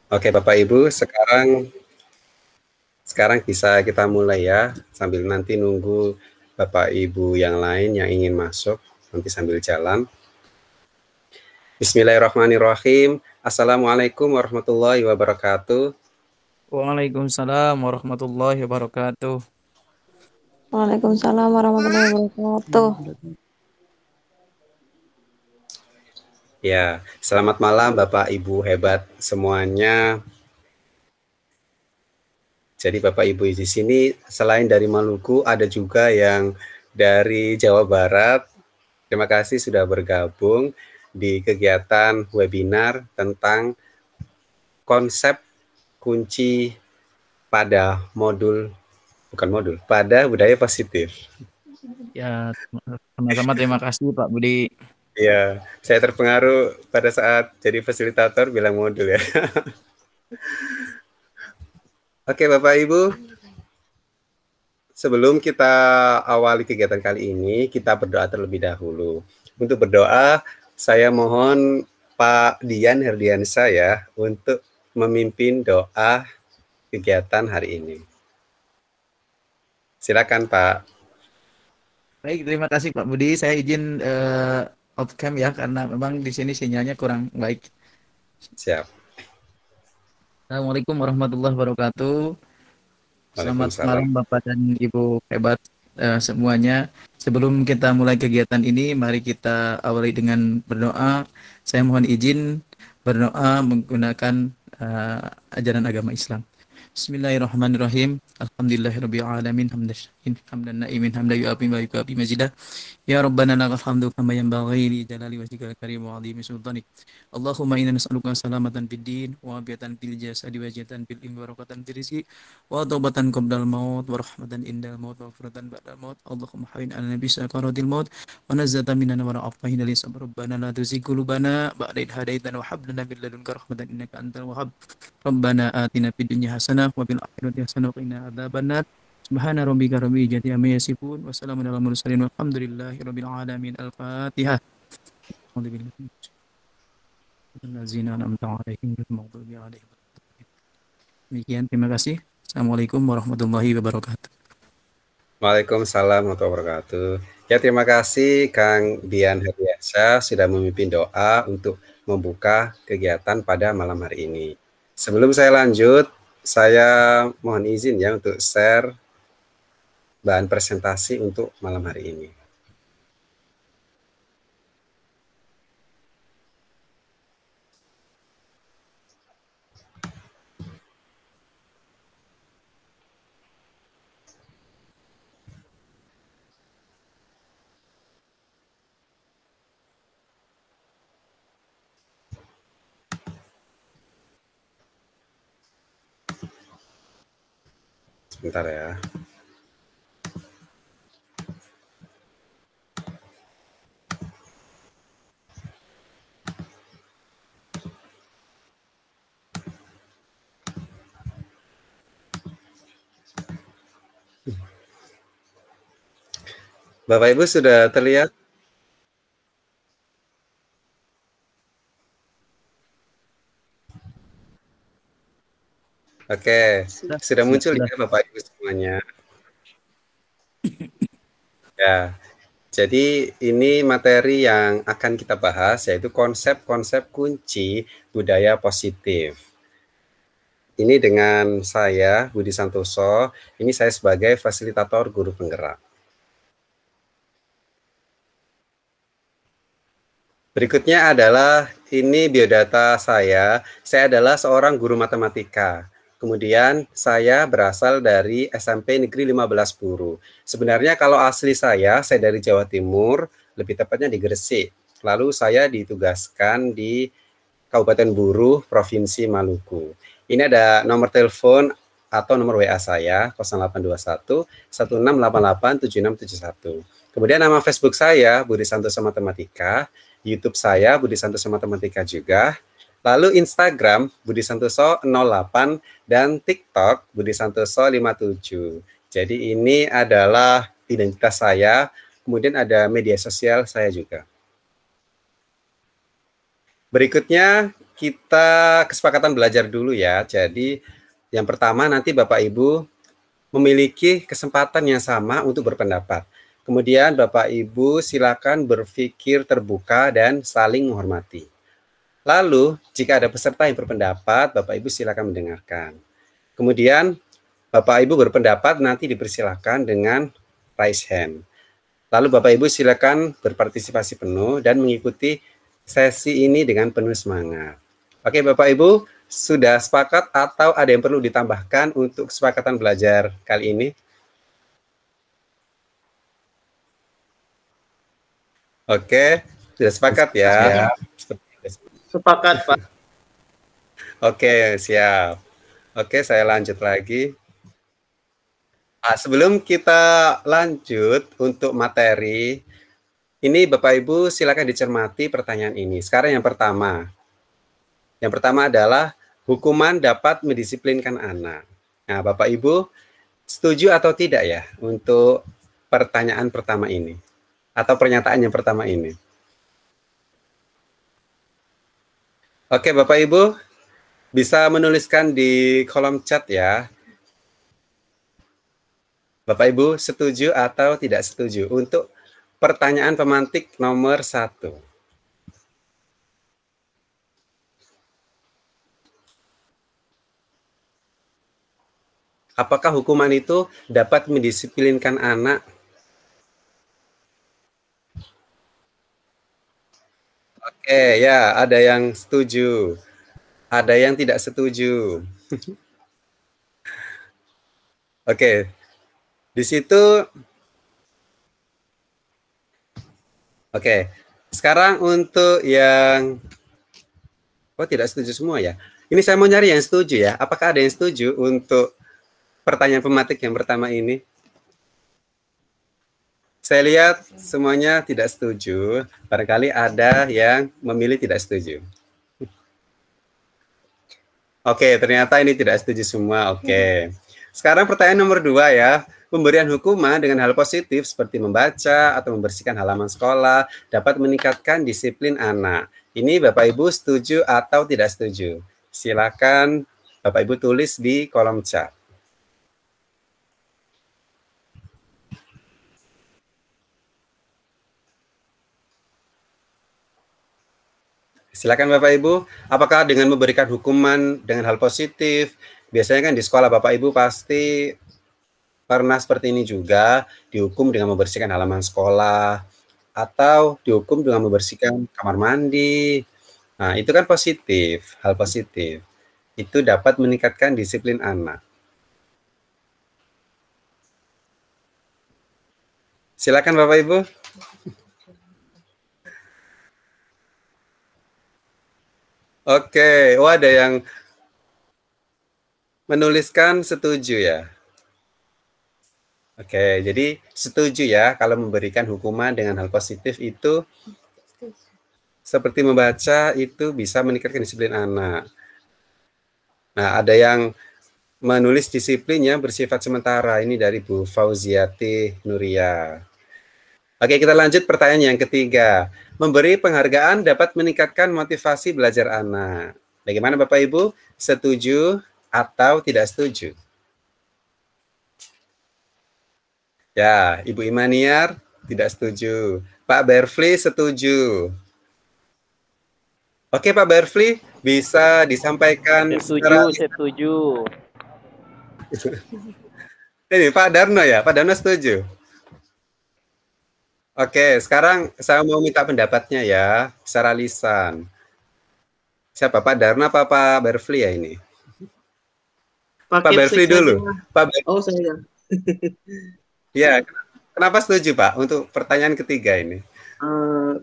Oke, Bapak Ibu, sekarang bisa kita mulai ya, sambil nanti nunggu Bapak Ibu yang lain yang ingin masuk, nanti sambil jalan. Bismillahirrahmanirrahim. Assalamualaikum warahmatullahi wabarakatuh. Waalaikumsalam warahmatullahi wabarakatuh. Waalaikumsalam warahmatullahi wabarakatuh. Ya, selamat malam Bapak Ibu hebat semuanya. Jadi Bapak Ibu di sini selain dari Maluku ada juga yang dari Jawa Barat. Terima kasih sudah bergabung di kegiatan webinar tentang konsep kunci pada pada budaya positif. Ya, sama-sama terima kasih Pak Budi. Ya, saya terpengaruh pada saat jadi fasilitator bilang modul ya. Oke, Bapak Ibu, sebelum kita awali kegiatan kali ini, kita berdoa terlebih dahulu. Untuk berdoa, saya mohon Pak Dian Herdiansyah ya untuk memimpin doa kegiatan hari ini. Silakan Pak. Baik, terima kasih Pak Budi. Saya izin off cam ya karena memang di sini sinyalnya kurang baik. Siap. Assalamualaikum warahmatullahi wabarakatuh. Selamat Waalaikumsalam. malam Bapak dan Ibu hebat semuanya. Sebelum kita mulai kegiatan ini, mari kita awali dengan berdoa. Saya mohon izin berdoa menggunakan ajaran agama Islam. Bismillahirrahmanirrahim. Alhamdulillahirabbil alamin hamdan naimin hamdan yu'afi wa yukafi mazidah. Ya Rabbana lakal hamdu kama yanbaghi li jalali wajhikal karim wa 'azimi sultanik. Allahumma inna nas'aluka salamatan fid din wa afiatan fil jasadi wa jatan fil ilmi wa barakatan fil rizqi wa taubatan qabdal maut wa rahmatan indal maut wa maghfiratan ba'dal maut. Allahumma hawin ala nabi sakaratil maut wa nazzata minana wa ra'afahina li sabr rabbana la tuzigh qulubana ba'da idh hadaitana wa hab lana min ladunka rahmatan innaka antal wahhab. Rabbana atina fid dunya hasanah wa fil akhirati hasanah wa qina adzabannar. Subhana rabbika rabbil izzati amma yasifun wa salamun alal mursalin walhamdulillahi rabbil alamin. Al-Fatihah. Demikian, terima kasih. Assalamualaikum warahmatullahi wabarakatuh. Waalaikumsalam warahmatullahi wabarakatuh. Ya, terima kasih Kang Dian Herdiansyah sudah memimpin doa untuk membuka kegiatan pada malam hari ini. Sebelum saya lanjut, saya mohon izin ya untuk share bahan presentasi untuk malam hari ini. Sebentar ya. Bapak Ibu sudah terlihat? Oke, sudah muncul ya Bapak Ibu semuanya. Ya, jadi ini materi yang akan kita bahas yaitu konsep-konsep kunci budaya positif. Ini dengan saya Budi Santoso, ini saya sebagai fasilitator guru penggerak. Berikutnya adalah ini biodata saya. Saya adalah seorang guru matematika. Kemudian saya berasal dari SMP Negeri 15 Buru. Sebenarnya kalau asli saya dari Jawa Timur, lebih tepatnya di Gresik. Lalu saya ditugaskan di Kabupaten Buru, Provinsi Maluku. Ini ada nomor telepon atau nomor WA saya 0821 1688 7671. Kemudian nama Facebook saya Budi Santoso Matematika, YouTube saya Budi Santoso Matematika juga. Lalu Instagram Budi Santoso 08 dan TikTok Budi Santoso 57. Jadi ini adalah identitas saya. Kemudian ada media sosial saya juga. Berikutnya kita kesepakatan belajar dulu ya. Jadi yang pertama nanti Bapak Ibu memiliki kesempatan yang sama untuk berpendapat. Kemudian Bapak Ibu silakan berpikir terbuka dan saling menghormati. Lalu jika ada peserta yang berpendapat, Bapak Ibu silakan mendengarkan. Kemudian Bapak Ibu berpendapat nanti dipersilakan dengan raise hand. Lalu Bapak Ibu silakan berpartisipasi penuh dan mengikuti sesi ini dengan penuh semangat. Oke Bapak Ibu, sudah sepakat atau ada yang perlu ditambahkan untuk kesepakatan belajar kali ini? Oke, sudah sepakat ya? Sepakat, Pak. Oke, siap. Oke, saya lanjut lagi. Sebelum kita lanjut untuk materi, ini Bapak Ibu silakan dicermati pertanyaan ini. Sekarang yang pertama. Yang pertama adalah hukuman dapat mendisiplinkan anak. Nah, Bapak Ibu setuju atau tidak ya untuk pertanyaan pertama ini? Atau pernyataan yang pertama ini? Oke, Bapak Ibu bisa menuliskan di kolom chat ya. Bapak Ibu setuju atau tidak setuju untuk pertanyaan pemantik nomor 1. Apakah hukuman itu dapat mendisiplinkan anak? Oke, ya, ada yang setuju. Ada yang tidak setuju. Oke. Di situ Oke. Sekarang untuk yang tidak setuju semua ya. Ini saya mau nyari yang setuju ya. Apakah ada yang setuju untuk pertanyaan pemantik yang pertama ini? Saya lihat semuanya tidak setuju. Barangkali ada yang memilih tidak setuju. Oke, ternyata ini tidak setuju semua. Oke. Sekarang pertanyaan nomor 2 ya. Pemberian hukuman dengan hal positif seperti membaca atau membersihkan halaman sekolah dapat meningkatkan disiplin anak. Ini Bapak Ibu setuju atau tidak setuju? Silakan Bapak Ibu tulis di kolom chat. Silakan Bapak Ibu, apakah dengan memberikan hukuman dengan hal positif, biasanya kan di sekolah Bapak Ibu pasti pernah seperti ini juga, dihukum dengan membersihkan halaman sekolah, atau dihukum dengan membersihkan kamar mandi. Nah, itu kan positif, hal positif. Itu dapat meningkatkan disiplin anak. Silakan Bapak Ibu. Oke, ada yang menuliskan setuju ya. Oke, jadi setuju ya kalau memberikan hukuman dengan hal positif itu seperti membaca itu bisa meningkatkan disiplin anak. Nah, ada yang menulis disiplinnya bersifat sementara. Ini dari Bu Fauziati Nuria. Oke, kita lanjut pertanyaan yang ketiga. Memberi penghargaan dapat meningkatkan motivasi belajar anak. Bagaimana Bapak Ibu? Setuju atau tidak setuju? Ya, Ibu Imaniar tidak setuju. Pak Berfli setuju. Oke, Pak Berfli, bisa disampaikan Setuju. Ini Pak Darno ya? Pak Darno setuju? Oke, sekarang saya mau minta pendapatnya ya, secara lisan. Siapa, Pak Darno apa Pak Berfli ya ini? Pak Berfli dulu. Oh, saya. Ya, kenapa setuju Pak untuk pertanyaan ketiga ini?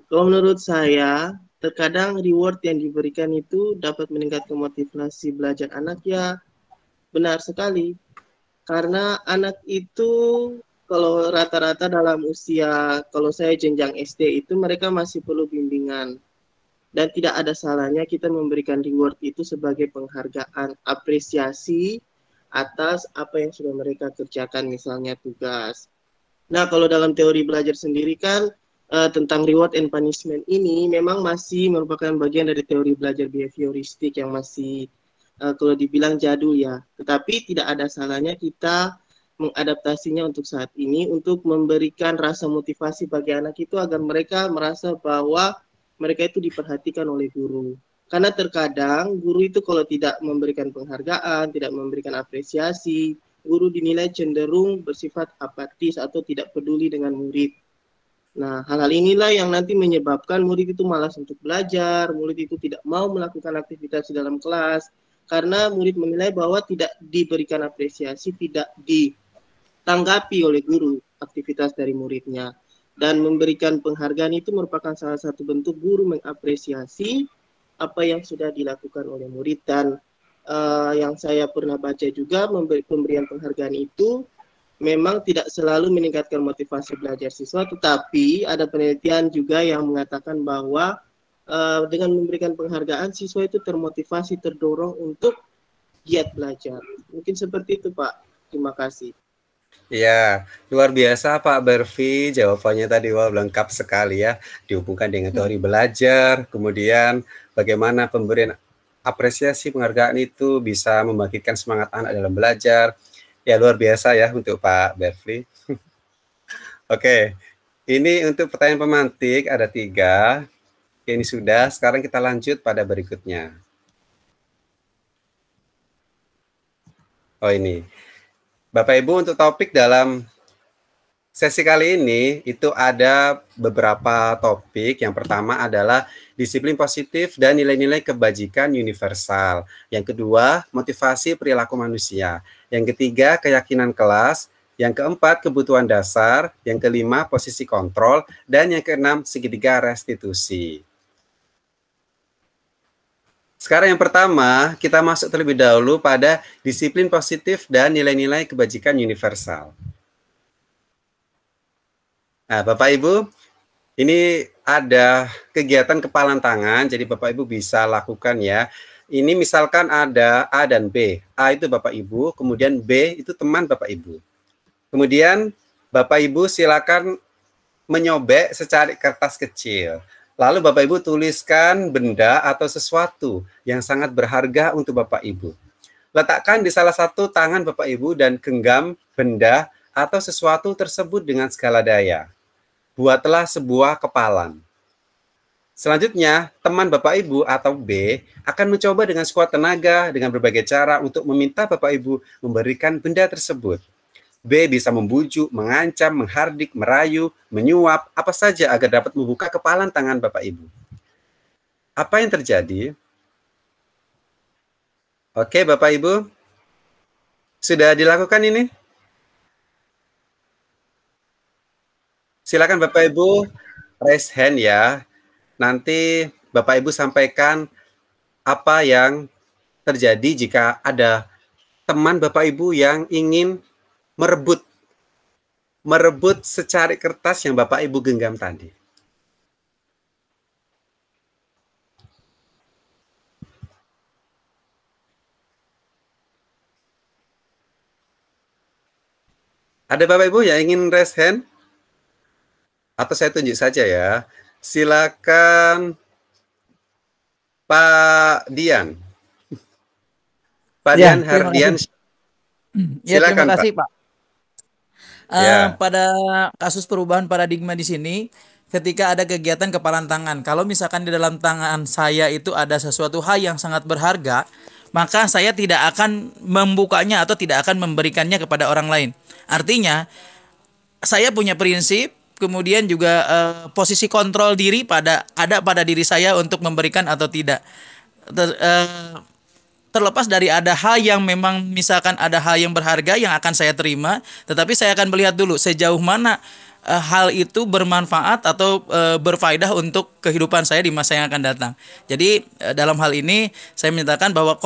Kalau menurut saya, terkadang reward yang diberikan itu dapat meningkatkan motivasi belajar anak ya, benar sekali. Karena anak itu kalau rata-rata dalam usia, kalau saya jenjang SD itu mereka masih perlu bimbingan. Dan tidak ada salahnya kita memberikan reward itu sebagai penghargaan, apresiasi atas apa yang sudah mereka kerjakan, misalnya tugas. Nah, kalau dalam teori belajar sendiri kan, tentang reward and punishment ini memang masih merupakan bagian dari teori belajar behavioristik yang masih kalau dibilang jadul ya. Tetapi tidak ada salahnya kita mengadaptasinya untuk saat ini untuk memberikan rasa motivasi bagi anak itu agar mereka merasa bahwa mereka itu diperhatikan oleh guru. Karena terkadang guru itu kalau tidak memberikan penghargaan, tidak memberikan apresiasi, guru dinilai cenderung bersifat apatis atau tidak peduli dengan murid. Nah, hal-hal inilah yang nanti menyebabkan murid itu malas untuk belajar, murid itu tidak mau melakukan aktivitas di dalam kelas, karena murid menilai bahwa tidak diberikan apresiasi, tidak ditanggapi oleh guru aktivitas dari muridnya. Dan memberikan penghargaan itu merupakan salah satu bentuk guru mengapresiasi apa yang sudah dilakukan oleh murid. Dan yang saya pernah baca juga, pemberian penghargaan itu memang tidak selalu meningkatkan motivasi belajar siswa, tetapi ada penelitian juga yang mengatakan bahwa dengan memberikan penghargaan, siswa itu termotivasi, terdorong untuk giat belajar. Mungkin seperti itu, Pak. Terima kasih. Ya, luar biasa Pak Berfi, jawabannya tadi wah lengkap sekali ya, dihubungkan dengan teori belajar, kemudian bagaimana pemberian apresiasi penghargaan itu bisa membangkitkan semangat anak dalam belajar. Ya, luar biasa ya untuk Pak Berfi. Oke, ini untuk pertanyaan pemantik ada 3. Ini sudah, sekarang kita lanjut pada berikutnya. Oh ini. Bapak Ibu, untuk topik dalam sesi kali ini itu ada beberapa topik. Yang pertama adalah disiplin positif dan nilai-nilai kebajikan universal. Yang kedua, motivasi perilaku manusia. Yang ketiga, keyakinan kelas. Yang keempat, kebutuhan dasar. Yang kelima, posisi kontrol. Dan yang keenam, segitiga restitusi. Sekarang yang pertama, kita masuk terlebih dahulu pada disiplin positif dan nilai-nilai kebajikan universal. Nah, Bapak Ibu, ini ada kegiatan kepalan tangan, jadi Bapak Ibu bisa lakukan ya. Ini misalkan ada A dan B. A itu Bapak Ibu, kemudian B itu teman Bapak Ibu. Kemudian Bapak Ibu silakan menyobek secari kertas kecil. Lalu Bapak Ibu tuliskan benda atau sesuatu yang sangat berharga untuk Bapak Ibu. Letakkan di salah satu tangan Bapak Ibu dan genggam benda atau sesuatu tersebut dengan segala daya. Buatlah sebuah kepalan. Selanjutnya, teman Bapak Ibu atau B akan mencoba dengan sekuat tenaga dengan berbagai cara untuk meminta Bapak Ibu memberikan benda tersebut. B bisa membujuk, mengancam, menghardik, merayu, menyuap, apa saja agar dapat membuka kepalan tangan Bapak Ibu. Apa yang terjadi? Oke, Bapak Ibu. Sudah dilakukan ini? Silakan Bapak Ibu raise hand ya. Nanti Bapak Ibu sampaikan apa yang terjadi jika ada teman Bapak Ibu yang ingin merebut secari kertas yang Bapak Ibu genggam tadi. Ada Bapak Ibu yang ingin raise hand? Atau saya tunjuk saja ya. Silakan Pak Dian. Pak Dian Hardian. Ya, terima Silakan, kasih Pak. Ya. Pada kasus perubahan paradigma di sini, ketika ada kegiatan kepalan tangan, kalau misalkan di dalam tangan saya itu ada sesuatu hal yang sangat berharga, maka saya tidak akan membukanya atau tidak akan memberikannya kepada orang lain. Artinya, saya punya prinsip, kemudian juga posisi kontrol diri pada diri saya untuk memberikan atau tidak. Terlepas dari ada hal yang memang misalkan ada hal yang berharga yang akan saya terima, tetapi saya akan melihat dulu sejauh mana hal itu bermanfaat atau berfaedah untuk kehidupan saya di masa yang akan datang. Jadi dalam hal ini saya menyatakan bahwa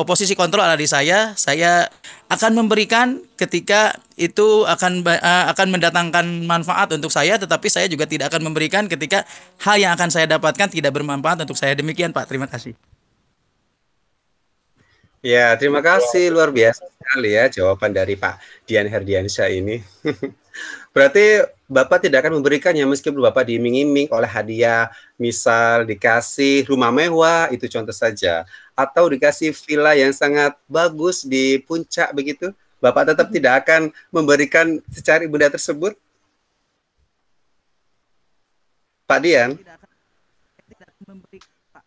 posisi kontrol ada di saya akan memberikan ketika itu akan mendatangkan manfaat untuk saya, tetapi saya juga tidak akan memberikan ketika hal yang akan saya dapatkan tidak bermanfaat untuk saya. Demikian Pak, terima kasih. Ya, terima kasih. Luar biasa sekali ya jawaban dari Pak Dian Herdiansyah ini. Berarti Bapak tidak akan memberikannya meskipun Bapak diiming-iming oleh hadiah, misal dikasih rumah mewah, itu contoh saja, atau dikasih villa yang sangat bagus di puncak begitu, Bapak tetap tidak akan memberikan secari benda tersebut, Pak Dian? Tidak akan memberi, Pak.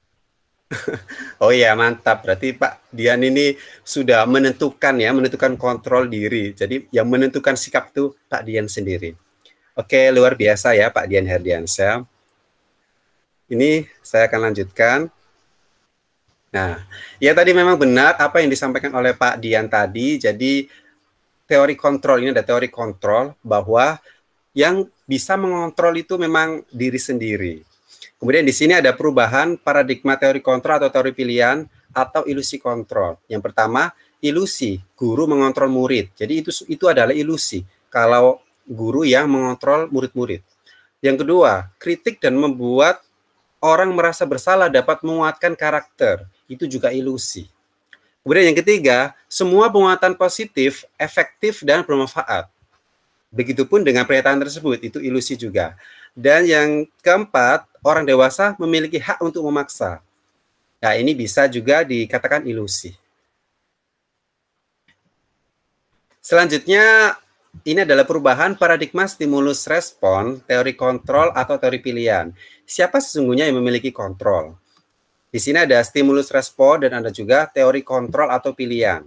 Oh iya, mantap. Berarti Pak Dian ini sudah menentukan ya, menentukan kontrol diri. Jadi yang menentukan sikap itu Pak Dian sendiri. Oke, luar biasa ya Pak Dian Herdiansyah. Ini saya akan lanjutkan. Nah, ya tadi memang benar apa yang disampaikan oleh Pak Dian tadi. Jadi teori kontrol, ini ada teori kontrol bahwa yang bisa mengontrol itu memang diri sendiri. Kemudian di sini ada perubahan paradigma teori kontrol atau teori pilihan atau ilusi kontrol. Yang pertama, ilusi, guru mengontrol murid. Jadi itu adalah ilusi kalau guru yang mengontrol murid-murid. Yang kedua, kritik dan membuat orang merasa bersalah dapat menguatkan karakter. Itu juga ilusi. Kemudian yang ketiga, semua penguatan positif, efektif, dan bermanfaat. Begitupun dengan pernyataan tersebut, itu ilusi juga. Dan yang keempat, orang dewasa memiliki hak untuk memaksa. Nah, ini bisa juga dikatakan ilusi. Selanjutnya, ini adalah perubahan paradigma stimulus respon, teori kontrol atau teori pilihan. Siapa sesungguhnya yang memiliki kontrol? Di sini ada stimulus respon dan ada juga teori kontrol atau pilihan.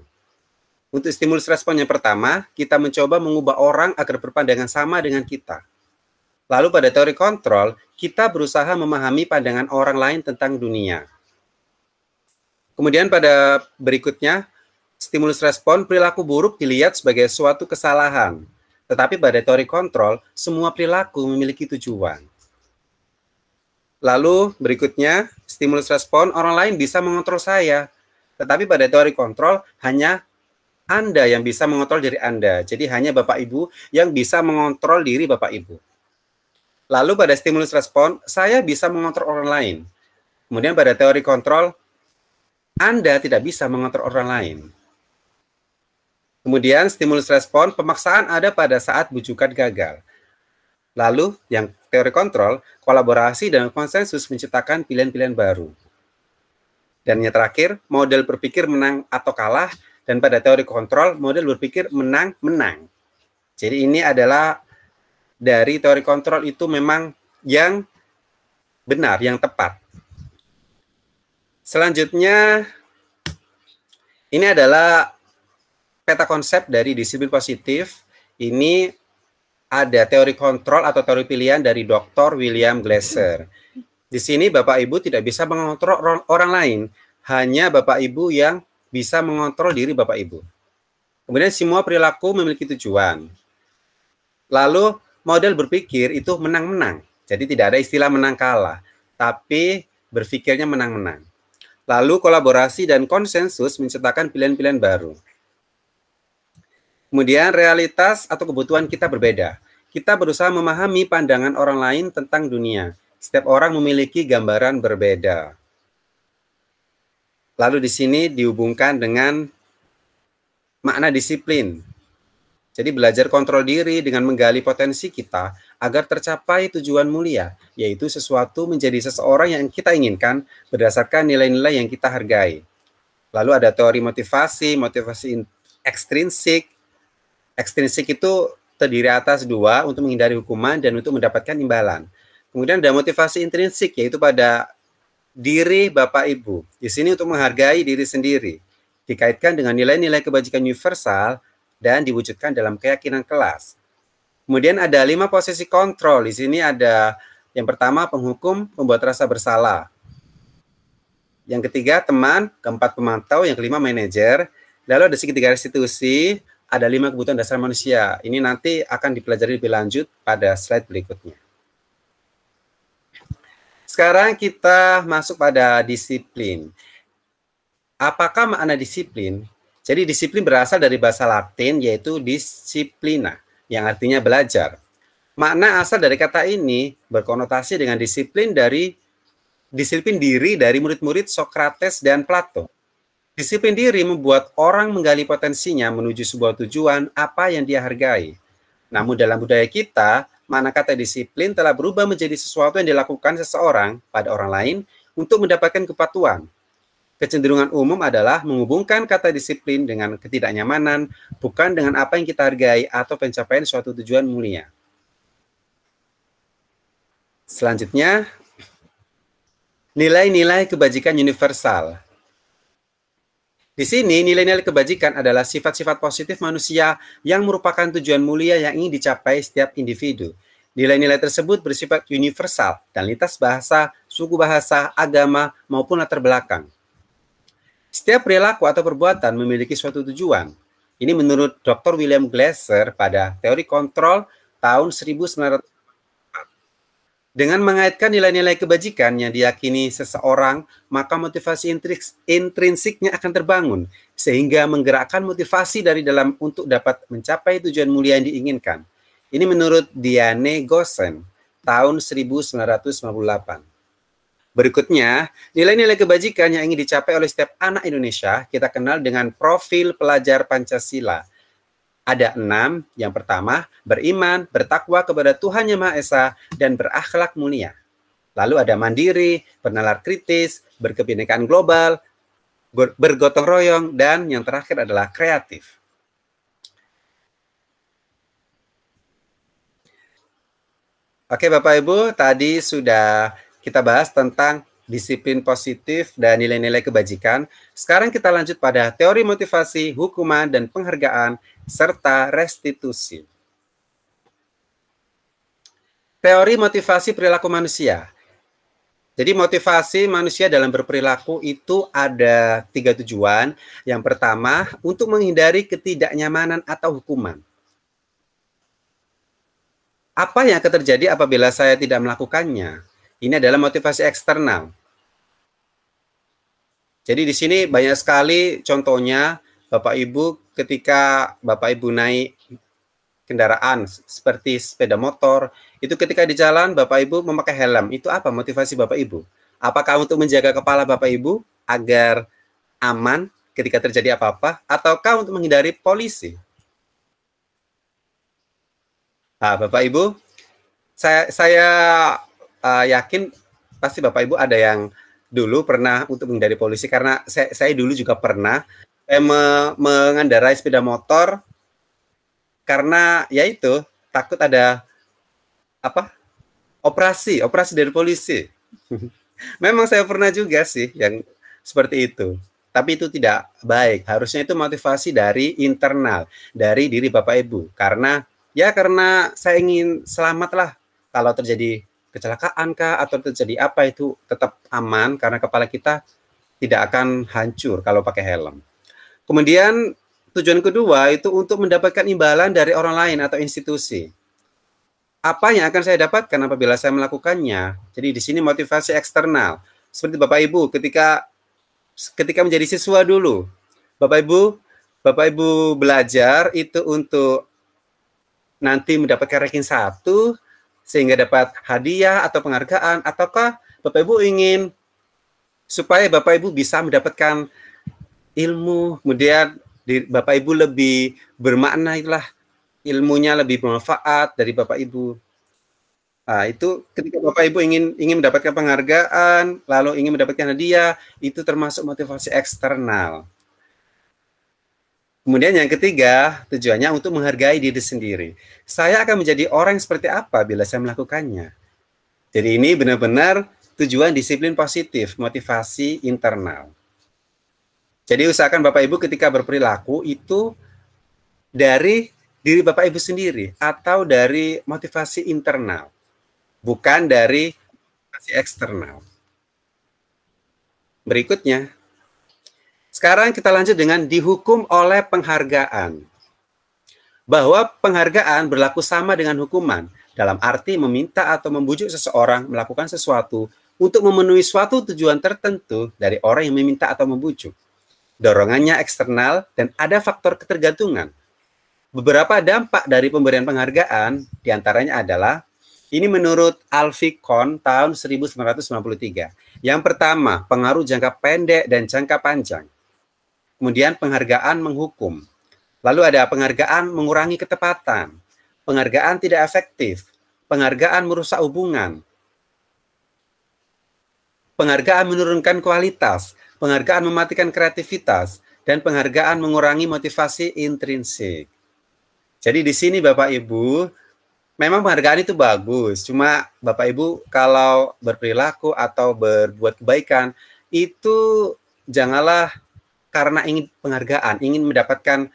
Untuk stimulus respon yang pertama, kita mencoba mengubah orang agar berpandangan sama dengan kita. Lalu pada teori kontrol, kita berusaha memahami pandangan orang lain tentang dunia. Kemudian pada berikutnya, stimulus respon, perilaku buruk dilihat sebagai suatu kesalahan. Tetapi pada teori kontrol, semua perilaku memiliki tujuan. Lalu berikutnya, stimulus respon, orang lain bisa mengontrol saya. Tetapi pada teori kontrol, hanya Anda yang bisa mengontrol diri Anda. Jadi hanya Bapak Ibu yang bisa mengontrol diri Bapak Ibu. Lalu pada stimulus respon, saya bisa mengontrol orang lain. Kemudian pada teori kontrol, Anda tidak bisa mengontrol orang lain. Kemudian stimulus respon, pemaksaan ada pada saat bujukan gagal. Lalu yang teori kontrol, kolaborasi dan konsensus menciptakan pilihan-pilihan baru. Dan yang terakhir, model berpikir menang atau kalah. Dan pada teori kontrol, model berpikir menang-menang. Jadi ini adalah dari teori kontrol itu memang yang benar, yang tepat. Selanjutnya, ini adalah peta konsep dari disiplin positif. Ini ada teori kontrol atau teori pilihan dari Dr. William Glasser. Di sini Bapak Ibu tidak bisa mengontrol orang lain, hanya Bapak Ibu yang bisa mengontrol diri Bapak Ibu. Kemudian semua perilaku memiliki tujuan. Lalu model berpikir itu menang-menang. Jadi tidak ada istilah menang kalah, tapi berpikirnya menang-menang. Lalu kolaborasi dan konsensus menciptakan pilihan-pilihan baru. Kemudian realitas atau kebutuhan kita berbeda. Kita berusaha memahami pandangan orang lain tentang dunia. Setiap orang memiliki gambaran berbeda. Lalu di sini dihubungkan dengan makna disiplin. Jadi belajar kontrol diri dengan menggali potensi kita agar tercapai tujuan mulia, yaitu sesuatu menjadi seseorang yang kita inginkan berdasarkan nilai-nilai yang kita hargai. Lalu ada teori motivasi, motivasi ekstrinsik. Ekstrinsik itu terdiri atas dua, untuk menghindari hukuman dan untuk mendapatkan imbalan. Kemudian ada motivasi intrinsik, yaitu pada diri Bapak Ibu. Di sini untuk menghargai diri sendiri. Dikaitkan dengan nilai-nilai kebajikan universal dan diwujudkan dalam keyakinan kelas. Kemudian ada 5 posisi kontrol. Di sini ada yang pertama penghukum, membuat rasa bersalah. Yang ketiga teman, keempat pemantau, yang kelima manajer. Lalu ada segitiga restitusi, ada 5 kebutuhan dasar manusia. Ini nanti akan dipelajari lebih lanjut pada slide berikutnya. Sekarang kita masuk pada disiplin. Apakah makna disiplin? Jadi disiplin berasal dari bahasa Latin yaitu disciplina, yang artinya belajar. Makna asal dari kata ini berkonotasi dengan disiplin diri dari murid-murid Socrates dan Plato. Disiplin diri membuat orang menggali potensinya menuju sebuah tujuan apa yang dia hargai. Namun dalam budaya kita, makna kata disiplin telah berubah menjadi sesuatu yang dilakukan seseorang pada orang lain untuk mendapatkan kepatuhan. Kecenderungan umum adalah menghubungkan kata disiplin dengan ketidaknyamanan, bukan dengan apa yang kita hargai atau pencapaian suatu tujuan mulia. Selanjutnya, nilai-nilai kebajikan universal. Di sini, nilai-nilai kebajikan adalah sifat-sifat positif manusia yang merupakan tujuan mulia yang ingin dicapai setiap individu. Nilai-nilai tersebut bersifat universal dan lintas bahasa, suku bahasa, agama, maupun latar belakang. Setiap perilaku atau perbuatan memiliki suatu tujuan. Ini menurut Dr. William Glasser pada teori kontrol tahun 1900. Dengan mengaitkan nilai-nilai kebajikan yang diyakini seseorang, maka motivasi intrinsiknya akan terbangun, sehingga menggerakkan motivasi dari dalam untuk dapat mencapai tujuan mulia yang diinginkan. Ini menurut Diane Gossen, tahun 1998. Berikutnya, nilai-nilai kebajikan yang ingin dicapai oleh setiap anak Indonesia kita kenal dengan profil pelajar Pancasila. Ada 6. Yang pertama, beriman, bertakwa kepada Tuhan Yang Maha Esa, dan berakhlak mulia. Lalu ada mandiri, bernalar kritis, berkebinekaan global, bergotong royong, dan yang terakhir adalah kreatif. Oke Bapak Ibu, tadi sudah kita bahas tentang disiplin positif dan nilai-nilai kebajikan. Sekarang kita lanjut pada teori motivasi, hukuman, dan penghargaan, serta restitusi. Teori motivasi perilaku manusia. Jadi motivasi manusia dalam berperilaku itu ada 3 tujuan. Yang pertama, untuk menghindari ketidaknyamanan atau hukuman. Apa yang akan terjadi apabila saya tidak melakukannya? Ini adalah motivasi eksternal. Jadi di sini banyak sekali contohnya Bapak Ibu ketika Bapak Ibu naik kendaraan seperti sepeda motor, itu ketika di jalan Bapak Ibu memakai helm. Itu apa motivasi Bapak Ibu? Apakah untuk menjaga kepala Bapak Ibu agar aman ketika terjadi apa-apa, ataukah untuk menghindari polisi? Nah, Bapak Ibu, saya yakin pasti Bapak Ibu ada yang dulu pernah untuk menghindari polisi, karena saya dulu juga pernah mengendarai sepeda motor karena yaitu takut ada operasi dari polisi. Memang saya pernah juga sih yang seperti itu, tapi itu tidak baik. Harusnya itu motivasi dari internal, dari diri Bapak Ibu, karena saya ingin selamat lah kalau terjadi kecelakaan kah atau terjadi apa, itu tetap aman karena kepala kita tidak akan hancur kalau pakai helm. Kemudian tujuan kedua itu untuk mendapatkan imbalan dari orang lain atau institusi. Apa yang akan saya dapatkan apabila saya melakukannya? Jadi di sini motivasi eksternal. Seperti Bapak Ibu ketika menjadi siswa dulu. Bapak Ibu belajar itu untuk nanti mendapatkan ranking 1 sehingga dapat hadiah atau penghargaan, ataukah Bapak Ibu ingin supaya Bapak Ibu bisa mendapatkan ilmu, kemudian Bapak Ibu lebih bermakna, itulah ilmunya lebih bermanfaat dari Bapak Ibu. Nah, itu ketika Bapak Ibu ingin mendapatkan penghargaan, lalu ingin mendapatkan hadiah, itu termasuk motivasi eksternal. Kemudian yang ketiga, tujuannya untuk menghargai diri sendiri. Saya akan menjadi orang yang seperti apa bila saya melakukannya. Jadi ini benar-benar tujuan disiplin positif, motivasi internal. Jadi usahakan Bapak Ibu ketika berperilaku itu dari diri Bapak Ibu sendiri atau dari motivasi internal, bukan dari motivasi eksternal. Berikutnya, sekarang kita lanjut dengan dihukum oleh penghargaan. Bahwa penghargaan berlaku sama dengan hukuman, dalam arti meminta atau membujuk seseorang melakukan sesuatu untuk memenuhi suatu tujuan tertentu dari orang yang meminta atau membujuk. Dorongannya eksternal dan ada faktor ketergantungan. Beberapa dampak dari pemberian penghargaan diantaranya adalah, ini menurut Alfie Kohn tahun 1993. Yang pertama, pengaruh jangka pendek dan jangka panjang. Kemudian penghargaan menghukum. Lalu ada penghargaan mengurangi ketepatan. Penghargaan tidak efektif. Penghargaan merusak hubungan. Penghargaan menurunkan kualitas. Penghargaan mematikan kreativitas. Dan penghargaan mengurangi motivasi intrinsik. Jadi di sini Bapak Ibu, memang penghargaan itu bagus. Cuma Bapak Ibu kalau berperilaku atau berbuat kebaikan, itu janganlah karena ingin penghargaan, ingin mendapatkan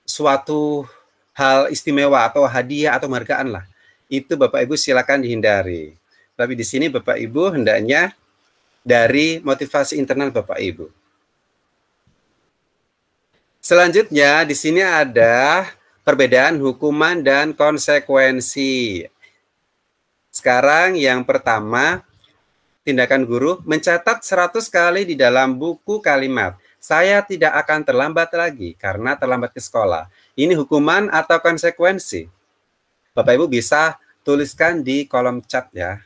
suatu hal istimewa atau hadiah atau penghargaan lah. Itu Bapak Ibu silakan dihindari. Tapi di sini Bapak Ibu hendaknya dari motivasi internal Bapak Ibu. Selanjutnya di sini ada perbedaan hukuman dan konsekuensi. Sekarang yang pertama, tindakan guru mencatat 100 kali di dalam buku kalimat. Saya tidak akan terlambat lagi karena terlambat ke sekolah. Ini hukuman atau konsekuensi? Bapak Ibu bisa tuliskan di kolom chat ya.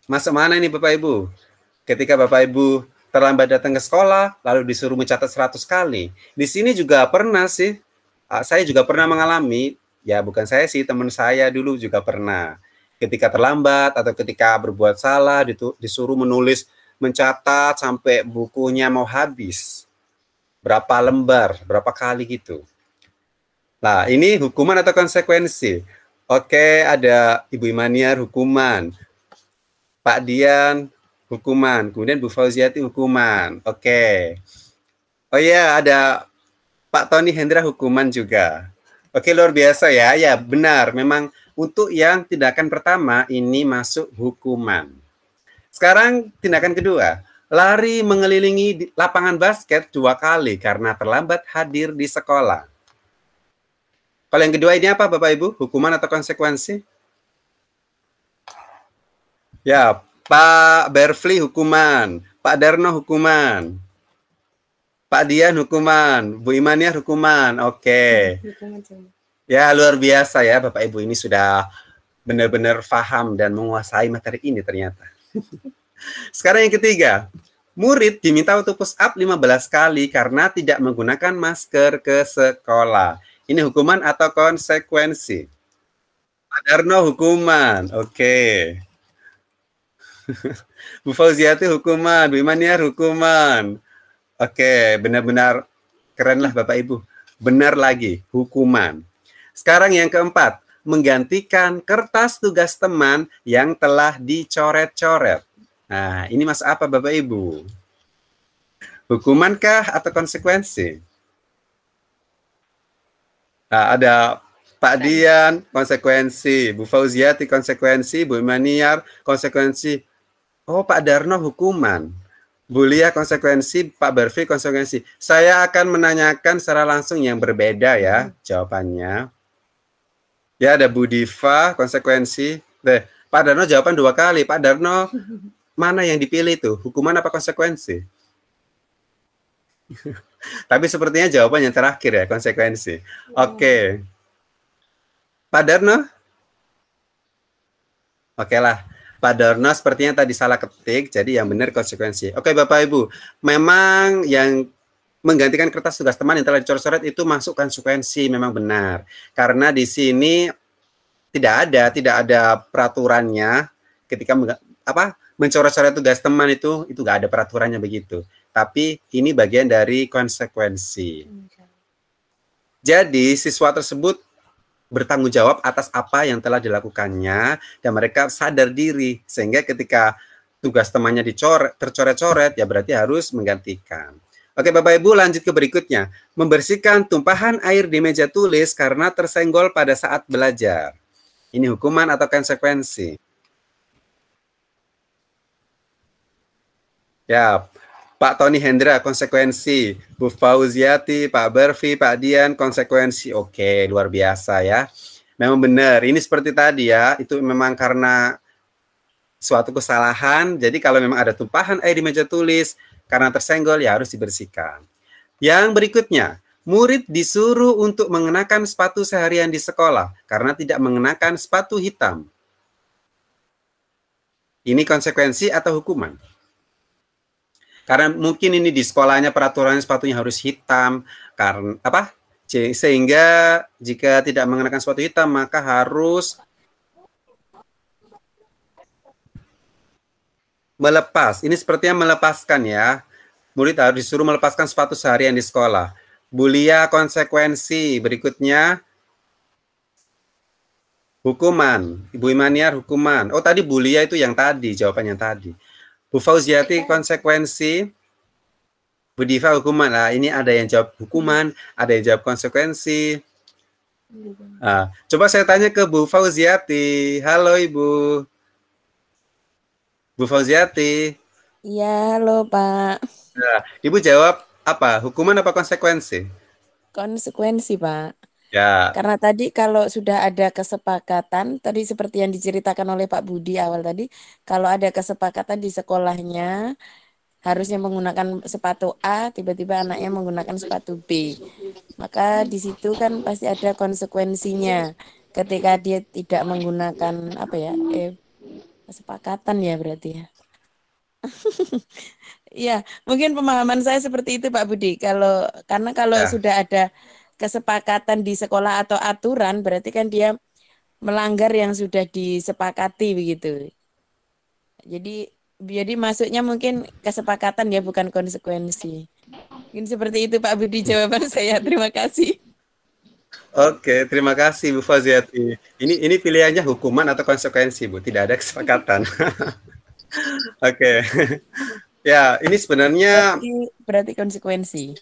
Masuk mana ini Bapak Ibu? Ketika Bapak Ibu terlambat datang ke sekolah, lalu disuruh mencatat 100 kali. Di sini juga pernah sih, saya juga pernah mengalami, ya bukan saya sih, teman saya dulu juga pernah. Ketika terlambat atau ketika berbuat salah, disuruh menulis, mencatat sampai bukunya mau habis. Berapa lembar, berapa kali gitu. Nah, ini hukuman atau konsekuensi? Oke, ada Ibu Imaniar hukuman. Pak Dian hukuman, kemudian Bu Fauziati hukuman. Oke. Oh iya, ada Pak Tony Hendra hukuman juga. Oke, luar biasa ya. Ya, benar. Memang untuk yang tindakan pertama ini masuk hukuman. Sekarang tindakan kedua. Lari mengelilingi lapangan basket 2 kali karena terlambat hadir di sekolah. Kalau yang kedua ini apa Bapak Ibu? Hukuman atau konsekuensi? Ya, Pak Berfli hukuman, Pak Darno hukuman, Pak Dian hukuman, Bu Imaniar hukuman. Oke. Ya, luar biasa ya Bapak Ibu, ini sudah benar-benar paham dan menguasai materi ini ternyata. Sekarang yang ketiga, murid diminta untuk push up 15 kali karena tidak menggunakan masker ke sekolah. Ini hukuman atau konsekuensi? Pak Darno hukuman. Oke. Bu Fauziati hukuman, Bu Imaniar hukuman. Oke, benar-benar keren lah Bapak Ibu. Benar lagi, hukuman. Sekarang yang keempat, menggantikan kertas tugas teman yang telah dicoret-coret. Nah, ini masuk apa Bapak Ibu? Hukumankah atau konsekuensi? Nah, ada Pak Dian, konsekuensi. Bu Fauziati, konsekuensi. Bu Imaniar, konsekuensi. Oh, Pak Darno hukuman. Bu Lia konsekuensi, Pak Berfi konsekuensi. Saya akan menanyakan secara langsung yang berbeda ya jawabannya. Ya, ada Bu Diva konsekuensi. Pak Darno jawaban 2 kali. Pak Darno mana yang dipilih itu? Hukuman apa konsekuensi? Tapi sepertinya jawaban yang terakhir ya, konsekuensi. Oke. Pak Darno? Oke lah. Pak Darno sepertinya tadi salah ketik, jadi yang benar konsekuensi. Oke Bapak Ibu, memang yang menggantikan kertas tugas teman yang telah dicoret-coret itu masuk konsekuensi, memang benar. Karena di sini tidak ada peraturannya ketika mencoret-coret tugas teman itu nggak ada peraturannya begitu. Tapi ini bagian dari konsekuensi. Jadi siswa tersebut bertanggung jawab atas apa yang telah dilakukannya dan mereka sadar diri sehingga ketika tugas temannya tercoret-coret ya berarti harus menggantikan. Oke Bapak Ibu, lanjut ke berikutnya. Membersihkan tumpahan air di meja tulis karena tersenggol pada saat belajar. Ini hukuman atau konsekuensi? Ya, Pak Tony Hendra konsekuensi, Bu Fauziati, Pak Berfi, Pak Dian konsekuensi. Oke, luar biasa ya. Memang benar, ini seperti tadi ya, itu memang karena suatu kesalahan. Jadi kalau memang ada tumpahan air di meja tulis karena tersenggol ya harus dibersihkan. Yang berikutnya, murid disuruh untuk mengenakan sepatu seharian di sekolah karena tidak mengenakan sepatu hitam. Ini konsekuensi atau hukuman? Karena mungkin ini di sekolahnya peraturan sepatunya harus hitam, karena Sehingga jika tidak mengenakan sepatu hitam maka harus melepas. Ini sepertinya melepaskan ya. Murid harus disuruh melepaskan sepatu seharian di sekolah. Bulia konsekuensi. Berikutnya hukuman. Ibu Imaniar hukuman. Oh tadi bulia itu yang tadi, jawaban yang tadi. Bu Fauziati konsekuensi. Bu Diva hukuman. Nah, ini ada yang jawab hukuman, ada yang jawab konsekuensi. Nah, coba saya tanya ke Bu Fauziati. Halo Ibu. Bu Fauziati. Iya, halo Pak. Nah, Ibu jawab apa? Hukuman apa konsekuensi? Konsekuensi, Pak. Ya. Karena tadi kalau sudah ada kesepakatan, tadi seperti yang diceritakan oleh Pak Budi awal tadi, kalau ada kesepakatan di sekolahnya, harusnya menggunakan sepatu A, tiba-tiba anaknya menggunakan sepatu B. Maka di situ kan pasti ada konsekuensinya. Ketika dia tidak menggunakan apa ya? Kesepakatan ya berarti ya. Iya, mungkin pemahaman saya seperti itu Pak Budi. Karena kalau Ya. sudah ada kesepakatan di sekolah atau aturan, berarti kan dia melanggar yang sudah disepakati begitu. Jadi masuknya mungkin kesepakatan ya, bukan konsekuensi. Mungkin seperti itu Pak Budi jawaban saya. Terima kasih. Oke, terima kasih Bu Fauziati. Ini pilihannya hukuman atau konsekuensi, Bu? Tidak ada kesepakatan. Oke. Ya, ini sebenarnya Berarti konsekuensi.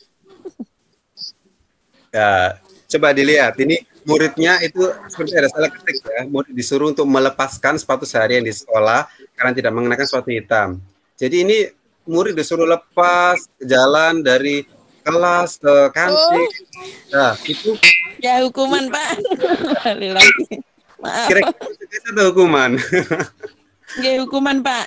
ya, coba dilihat. Ini muridnya itu seperti ada salah ketik ya. Murid disuruh untuk melepaskan sepatu seharian di sekolah karena tidak mengenakan sepatu hitam. Jadi ini murid disuruh lepas jalan dari kelas ke kantin. Nah, itu Ya hukuman Pak. Balik lagi. Maaf. kira-kira itu hukuman. Ya hukuman Pak.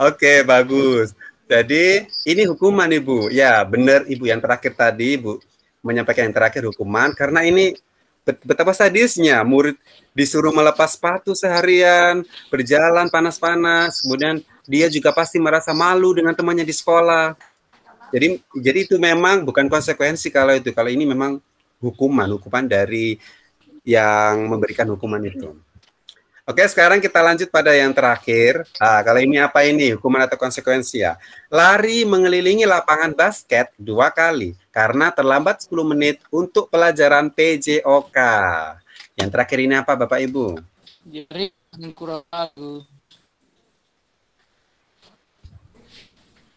Oke, bagus. Jadi ini hukuman Ibu. Ya, benar Ibu yang terakhir tadi Ibu menyampaikan yang terakhir hukuman karena ini betapa sadisnya murid disuruh melepas sepatu seharian, berjalan panas-panas, kemudian dia juga pasti merasa malu dengan temannya di sekolah. Jadi itu memang bukan konsekuensi kalau itu. Kalau ini memang hukuman dari yang memberikan hukuman itu. Oke, sekarang kita lanjut pada yang terakhir. Kalau ini apa ini? Hukuman atau konsekuensi ya? Lari mengelilingi lapangan basket 2 kali karena terlambat 10 menit untuk pelajaran PJOK. Yang terakhir ini apa Bapak Ibu? Jadi kurang lagu.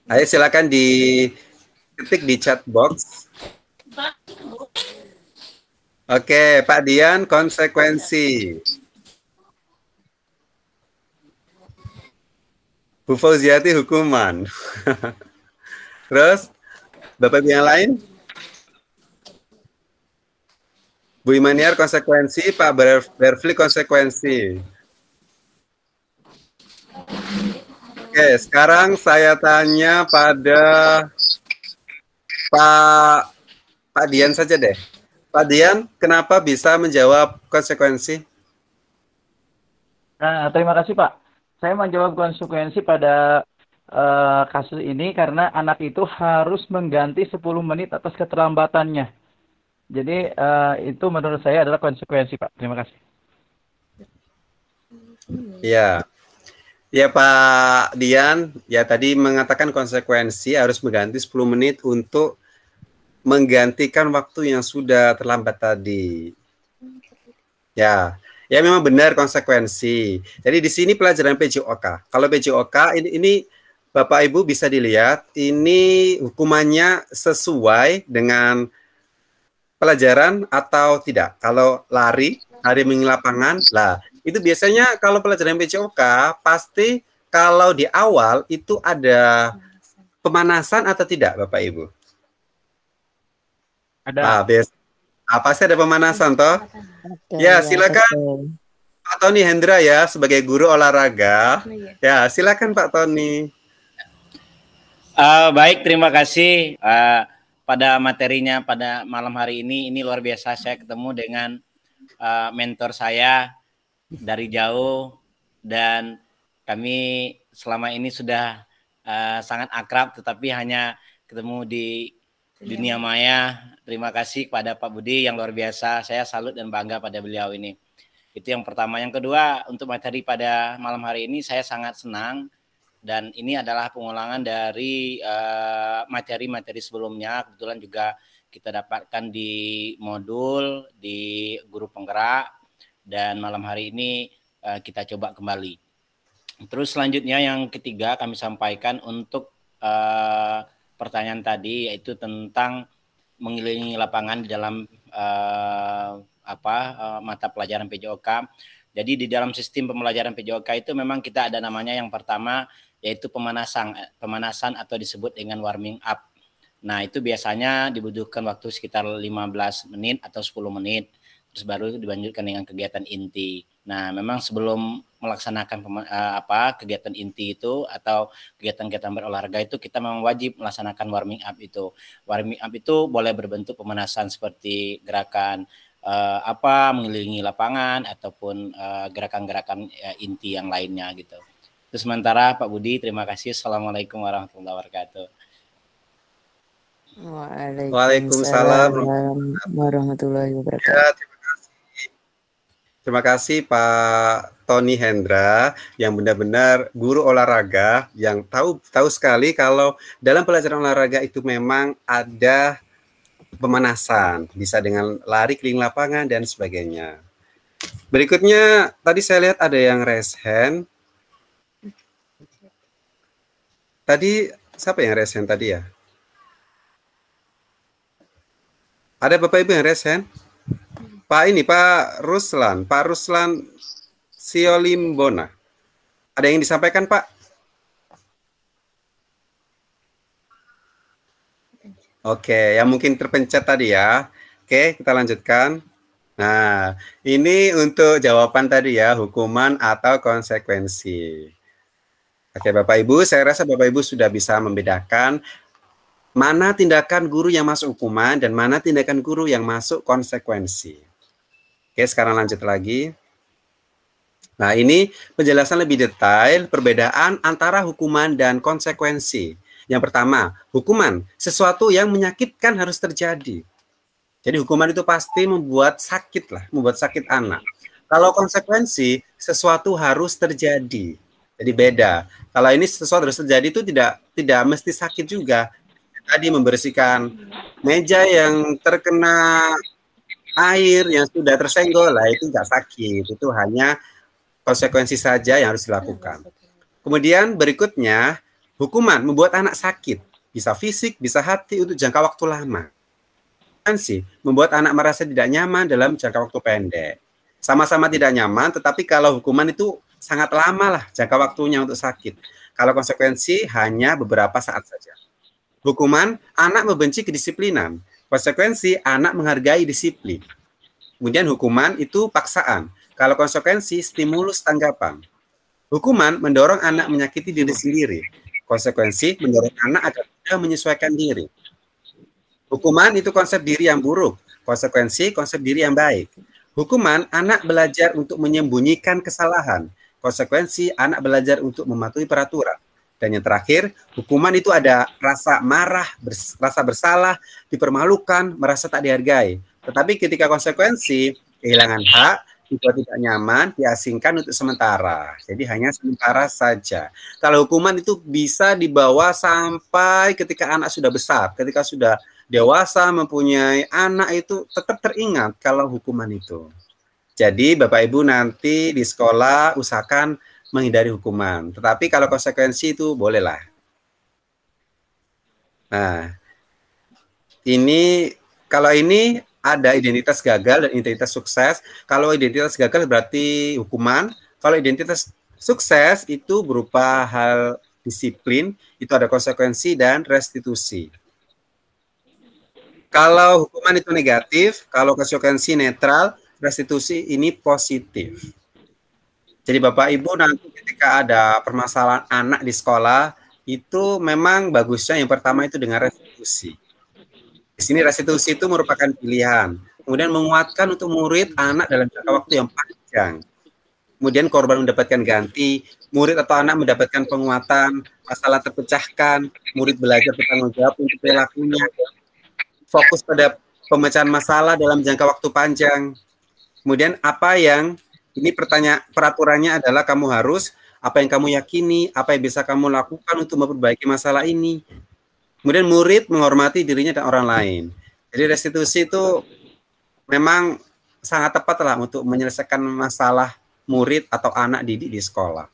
Ayo silakan diketik di chat box. Oke, Pak Dian, konsekuensi. Bu Fauziati hukuman. Terus, Bapak Ibu yang lain? Bu Imaniar konsekuensi, Pak Berfli konsekuensi. Oke, sekarang saya tanya pada Pak Dian saja deh. Pak Dian, kenapa bisa menjawab konsekuensi? Nah, terima kasih Pak. Saya menjawab konsekuensi pada kasus ini karena anak itu harus mengganti 10 menit atas keterlambatannya. Jadi itu menurut saya adalah konsekuensi Pak. Terima kasih. Ya. Ya Pak Dian, ya tadi mengatakan konsekuensi harus mengganti 10 menit untuk menggantikan waktu yang sudah terlambat tadi. Ya, ya memang benar konsekuensi. Jadi di sini pelajaran PJOK. Kalau PJOK ini Bapak Ibu bisa dilihat, ini hukumannya sesuai dengan pelajaran atau tidak. Kalau lari mengelilingi lapangan, lah itu biasanya kalau pelajaran PJOK pasti kalau di awal itu ada pemanasan atau tidak Bapak Ibu? Ada. Pasti ada pemanasan toh? Ya, silakan Pak Tony Hendra ya sebagai guru olahraga. Ya, silakan Pak Tony. Baik, terima kasih pada materinya pada malam hari ini. Ini luar biasa, saya ketemu dengan mentor saya dari jauh dan kami selama ini sudah sangat akrab, tetapi hanya ketemu di dunia maya. Terima kasih kepada Pak Budi yang luar biasa. Saya salut dan bangga pada beliau ini. Itu yang pertama. Yang kedua, untuk materi pada malam hari ini saya sangat senang. Dan ini adalah pengulangan dari materi-materi sebelumnya. Kebetulan juga kita dapatkan di modul, di guru penggerak. Dan malam hari ini kita coba kembali. Terus selanjutnya yang ketiga kami sampaikan untuk pertanyaan tadi, yaitu tentang mengelilingi lapangan di dalam mata pelajaran PJOK. Jadi di dalam sistem pembelajaran PJOK itu memang kita ada namanya yang pertama yaitu pemanasan atau disebut dengan warming up. Nah, itu biasanya dibutuhkan waktu sekitar 15 menit atau 10 menit. Terus baru dilanjutkan dengan kegiatan inti. Nah, memang sebelum melaksanakan kegiatan inti itu atau kegiatan-kegiatan berolahraga itu kita memang wajib melaksanakan warming up itu. Warming up itu boleh berbentuk pemanasan seperti gerakan mengelilingi lapangan ataupun gerakan-gerakan inti yang lainnya gitu. Itu sementara Pak Budi, terima kasih. Assalamualaikum warahmatullahi wabarakatuh. Waalaikumsalam warahmatullahi wabarakatuh. Terima kasih Pak Tony Hendra yang benar-benar guru olahraga yang tahu sekali kalau dalam pelajaran olahraga itu memang ada pemanasan, bisa dengan lari keliling lapangan dan sebagainya. Berikutnya tadi saya lihat ada yang raise hand. Tadi siapa yang raise hand tadi ya? Ada Bapak Ibu yang raise hand? Pak Ruslan Siolimbona. Ada yang disampaikan, Pak? Oke, yang mungkin terpencet tadi ya. Oke, kita lanjutkan. Nah, ini untuk jawaban tadi ya, hukuman atau konsekuensi. Oke, Bapak Ibu, saya rasa Bapak Ibu sudah bisa membedakan mana tindakan guru yang masuk hukuman dan mana tindakan guru yang masuk konsekuensi. Oke, sekarang lanjut lagi. Nah, ini penjelasan lebih detail perbedaan antara hukuman dan konsekuensi. Yang pertama, hukuman, sesuatu yang menyakitkan harus terjadi. Jadi hukuman itu pasti membuat sakit anak. Kalau konsekuensi, sesuatu harus terjadi. Jadi beda. Kalau ini sesuatu harus terjadi itu tidak mesti sakit juga. Tadi membersihkan meja yang terkena air yang sudah tersenggol, lah itu nggak sakit. Itu hanya konsekuensi saja yang harus dilakukan. Kemudian berikutnya, hukuman membuat anak sakit. Bisa fisik, bisa hati untuk jangka waktu lama. Konsekuensi membuat anak merasa tidak nyaman dalam jangka waktu pendek. Sama-sama tidak nyaman, tetapi kalau hukuman itu sangat lama lah jangka waktunya untuk sakit. Kalau konsekuensi hanya beberapa saat saja. Hukuman, anak membenci kedisiplinan. Konsekuensi, anak menghargai disiplin. Kemudian hukuman itu paksaan. Kalau konsekuensi, stimulus tanggapan. Hukuman mendorong anak menyakiti diri sendiri. Konsekuensi mendorong anak agar mudah menyesuaikan diri. Hukuman itu konsep diri yang buruk. Konsekuensi, konsep diri yang baik. Hukuman, anak belajar untuk menyembunyikan kesalahan. Konsekuensi, anak belajar untuk mematuhi peraturan. Dan yang terakhir, hukuman itu ada rasa marah, rasa bersalah, dipermalukan, merasa tak dihargai. Tetapi ketika konsekuensi, kehilangan hak, dibuat tidak nyaman, diasingkan untuk sementara. Jadi hanya sementara saja. Kalau hukuman itu bisa dibawa sampai ketika anak sudah besar, ketika sudah dewasa, mempunyai anak, itu tetap teringat kalau hukuman itu. Jadi Bapak Ibu nanti di sekolah usahakan menghindari hukuman. Tetapi kalau konsekuensi itu bolehlah. Nah, kalau ini ada identitas gagal dan identitas sukses. Kalau identitas gagal berarti hukuman. Kalau identitas sukses itu berupa hal disiplin, itu ada konsekuensi dan restitusi. Kalau hukuman itu negatif, kalau konsekuensi netral, restitusi ini positif. Jadi Bapak Ibu nanti ketika ada permasalahan anak di sekolah, itu memang bagusnya yang pertama itu dengan restitusi. Di sini restitusi itu merupakan pilihan. Kemudian menguatkan untuk murid anak dalam jangka waktu yang panjang. Kemudian korban mendapatkan ganti, murid atau anak mendapatkan penguatan, masalah terpecahkan, murid belajar bertanggung jawab untuk perilakunya. fokus pada pemecahan masalah dalam jangka waktu panjang. Kemudian apa yang ini peraturannya adalah kamu harus apa yang kamu yakini, apa yang bisa kamu lakukan untuk memperbaiki masalah ini. Kemudian murid menghormati dirinya dan orang lain. Jadi restitusi itu memang sangat tepat lah untuk menyelesaikan masalah murid atau anak didik di sekolah.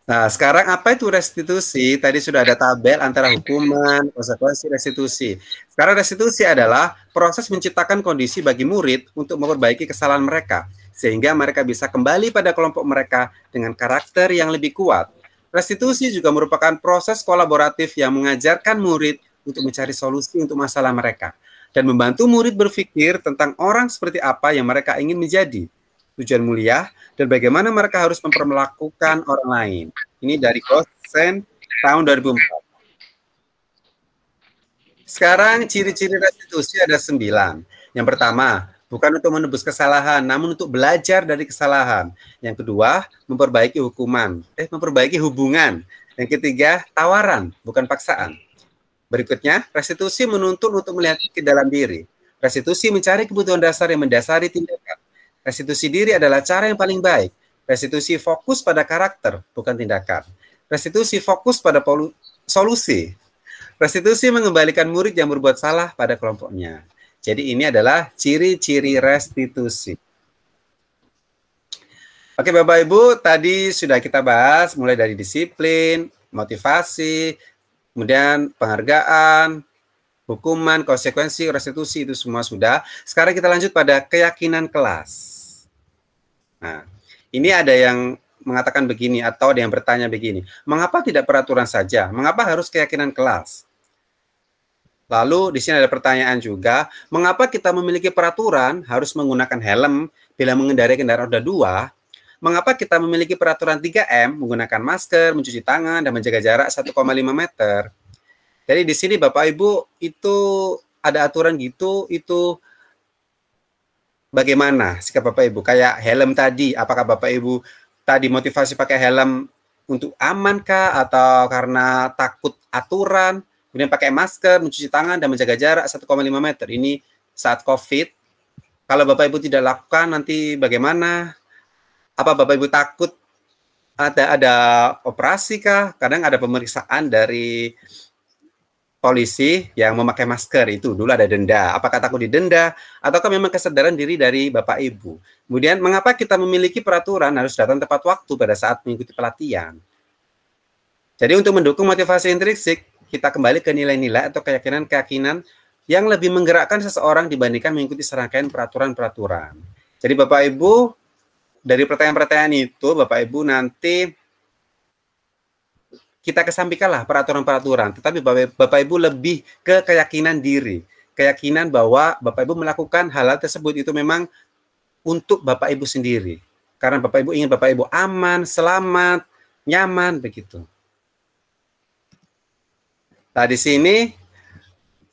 Nah, sekarang apa itu restitusi? Tadi sudah ada tabel antara hukuman, konsekuensi, restitusi. Sekarang restitusi adalah proses menciptakan kondisi bagi murid untuk memperbaiki kesalahan mereka, sehingga mereka bisa kembali pada kelompok mereka dengan karakter yang lebih kuat. Restitusi juga merupakan proses kolaboratif yang mengajarkan murid untuk mencari solusi untuk masalah mereka, dan membantu murid berpikir tentang orang seperti apa yang mereka ingin menjadi, tujuan mulia, dan bagaimana mereka harus memperlakukan orang lain. Ini dari Gosen tahun 2004. Sekarang ciri-ciri restitusi ada 9. Yang pertama, bukan untuk menebus kesalahan, namun untuk belajar dari kesalahan. Yang kedua, memperbaiki memperbaiki hubungan. Yang ketiga, tawaran, bukan paksaan. Berikutnya, restitusi menuntut untuk melihat ke dalam diri. Restitusi mencari kebutuhan dasar yang mendasari tindakan. Restitusi diri adalah cara yang paling baik. Restitusi fokus pada karakter, bukan tindakan. Restitusi fokus pada solusi. Restitusi mengembalikan murid yang berbuat salah pada kelompoknya. Jadi ini adalah ciri-ciri restitusi. Oke Bapak Ibu, tadi sudah kita bahas mulai dari disiplin, motivasi, kemudian penghargaan, hukuman, konsekuensi, restitusi, itu semua sudah. Sekarang kita lanjut pada keyakinan kelas. Nah, ini ada yang mengatakan begini atau ada yang bertanya begini, mengapa tidak peraturan saja? Mengapa harus keyakinan kelas? Lalu di sini ada pertanyaan juga, mengapa kita memiliki peraturan harus menggunakan helm bila mengendarai kendaraan roda 2? Mengapa kita memiliki peraturan 3M menggunakan masker, mencuci tangan, dan menjaga jarak 1,5 meter? Jadi di sini Bapak Ibu itu ada aturan gitu, itu bagaimana sikap Bapak Ibu? Kayak helm tadi, apakah Bapak Ibu tadi motivasi pakai helm untuk aman kah? Atau karena takut aturan? Kemudian pakai masker, mencuci tangan, dan menjaga jarak 1,5 meter. Ini saat COVID. Kalau Bapak Ibu tidak lakukan, nanti bagaimana? Apa Bapak Ibu takut ada operasi kah? Kadang ada pemeriksaan dari polisi yang memakai masker, itu dulu ada denda. Apakah takut didenda ataukah memang kesadaran diri dari Bapak Ibu? Kemudian mengapa kita memiliki peraturan harus datang tepat waktu pada saat mengikuti pelatihan? Jadi untuk mendukung motivasi intrinsik, kita kembali ke nilai-nilai atau keyakinan-keyakinan yang lebih menggerakkan seseorang dibandingkan mengikuti serangkaian peraturan-peraturan. Jadi Bapak Ibu, dari pertanyaan-pertanyaan itu Bapak Ibu nanti kita kesampingkanlah peraturan-peraturan, tetapi Bapak Ibu lebih ke keyakinan diri, keyakinan bahwa Bapak Ibu melakukan hal-hal tersebut itu memang untuk Bapak Ibu sendiri, karena Bapak Ibu ingin Bapak Ibu aman, selamat, nyaman, begitu. Nah, di sini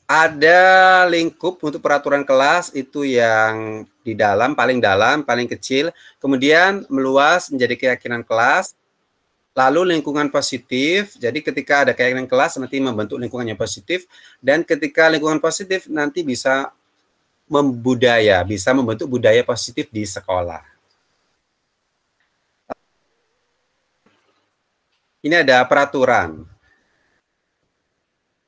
ada lingkup untuk peraturan kelas itu yang di dalam, paling kecil, kemudian meluas menjadi keyakinan kelas. Lalu lingkungan positif, jadi ketika ada keyakinan kelas nanti membentuk lingkungan yang positif, dan ketika lingkungan positif nanti bisa membentuk budaya positif di sekolah. Ini ada peraturan.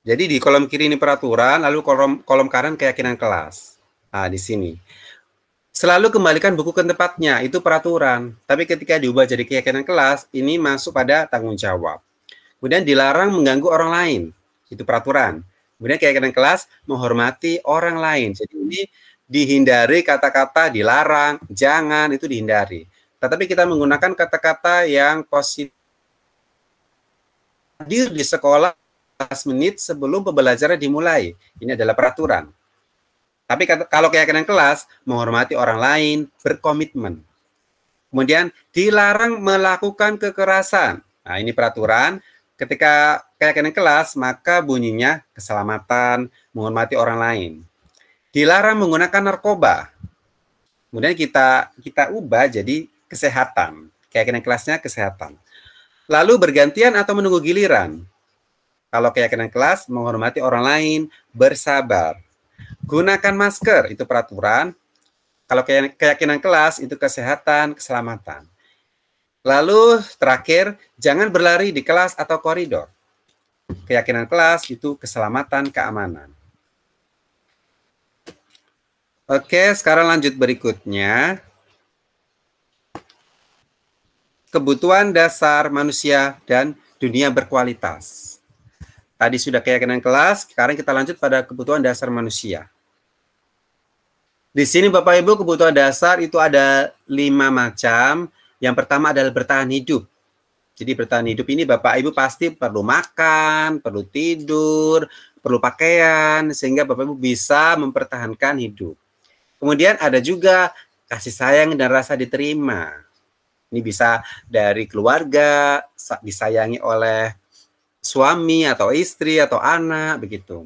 Jadi di kolom kiri ini peraturan, lalu kolom kanan keyakinan kelas. Nah, di sini. Selalu kembalikan buku ke tempatnya, itu peraturan. Tapi ketika diubah jadi keyakinan kelas, ini masuk pada tanggung jawab. Kemudian dilarang mengganggu orang lain, itu peraturan. Kemudian keyakinan kelas, menghormati orang lain. Jadi ini dihindari kata-kata dilarang, jangan, itu dihindari. Tetapi kita menggunakan kata-kata yang positif. Hadir di sekolah 15 menit sebelum pembelajaran dimulai. Ini adalah peraturan. Tapi kalau keyakinan kelas, menghormati orang lain, berkomitmen. Kemudian dilarang melakukan kekerasan. Nah, ini peraturan. Ketika keyakinan kelas, maka bunyinya keselamatan, menghormati orang lain. Dilarang menggunakan narkoba. Kemudian kita ubah jadi kesehatan. Keyakinan kelasnya kesehatan. Lalu bergantian atau menunggu giliran. Kalau keyakinan kelas, menghormati orang lain, bersabar. Gunakan masker, itu peraturan. Kalau keyakinan kelas, itu kesehatan, keselamatan. Lalu terakhir, jangan berlari di kelas atau koridor. Keyakinan kelas itu keselamatan, keamanan. Oke, sekarang lanjut berikutnya. Kebutuhan dasar manusia dan dunia berkualitas. Tadi sudah keyakinan kelas, sekarang kita lanjut pada kebutuhan dasar manusia. Di sini Bapak Ibu kebutuhan dasar itu ada 5 macam. Yang pertama adalah bertahan hidup. Jadi bertahan hidup ini Bapak Ibu pasti perlu makan, perlu tidur, perlu pakaian, sehingga Bapak Ibu bisa mempertahankan hidup. Kemudian ada juga kasih sayang dan rasa diterima. Ini bisa dari keluarga, disayangi oleh suami atau istri atau anak, begitu.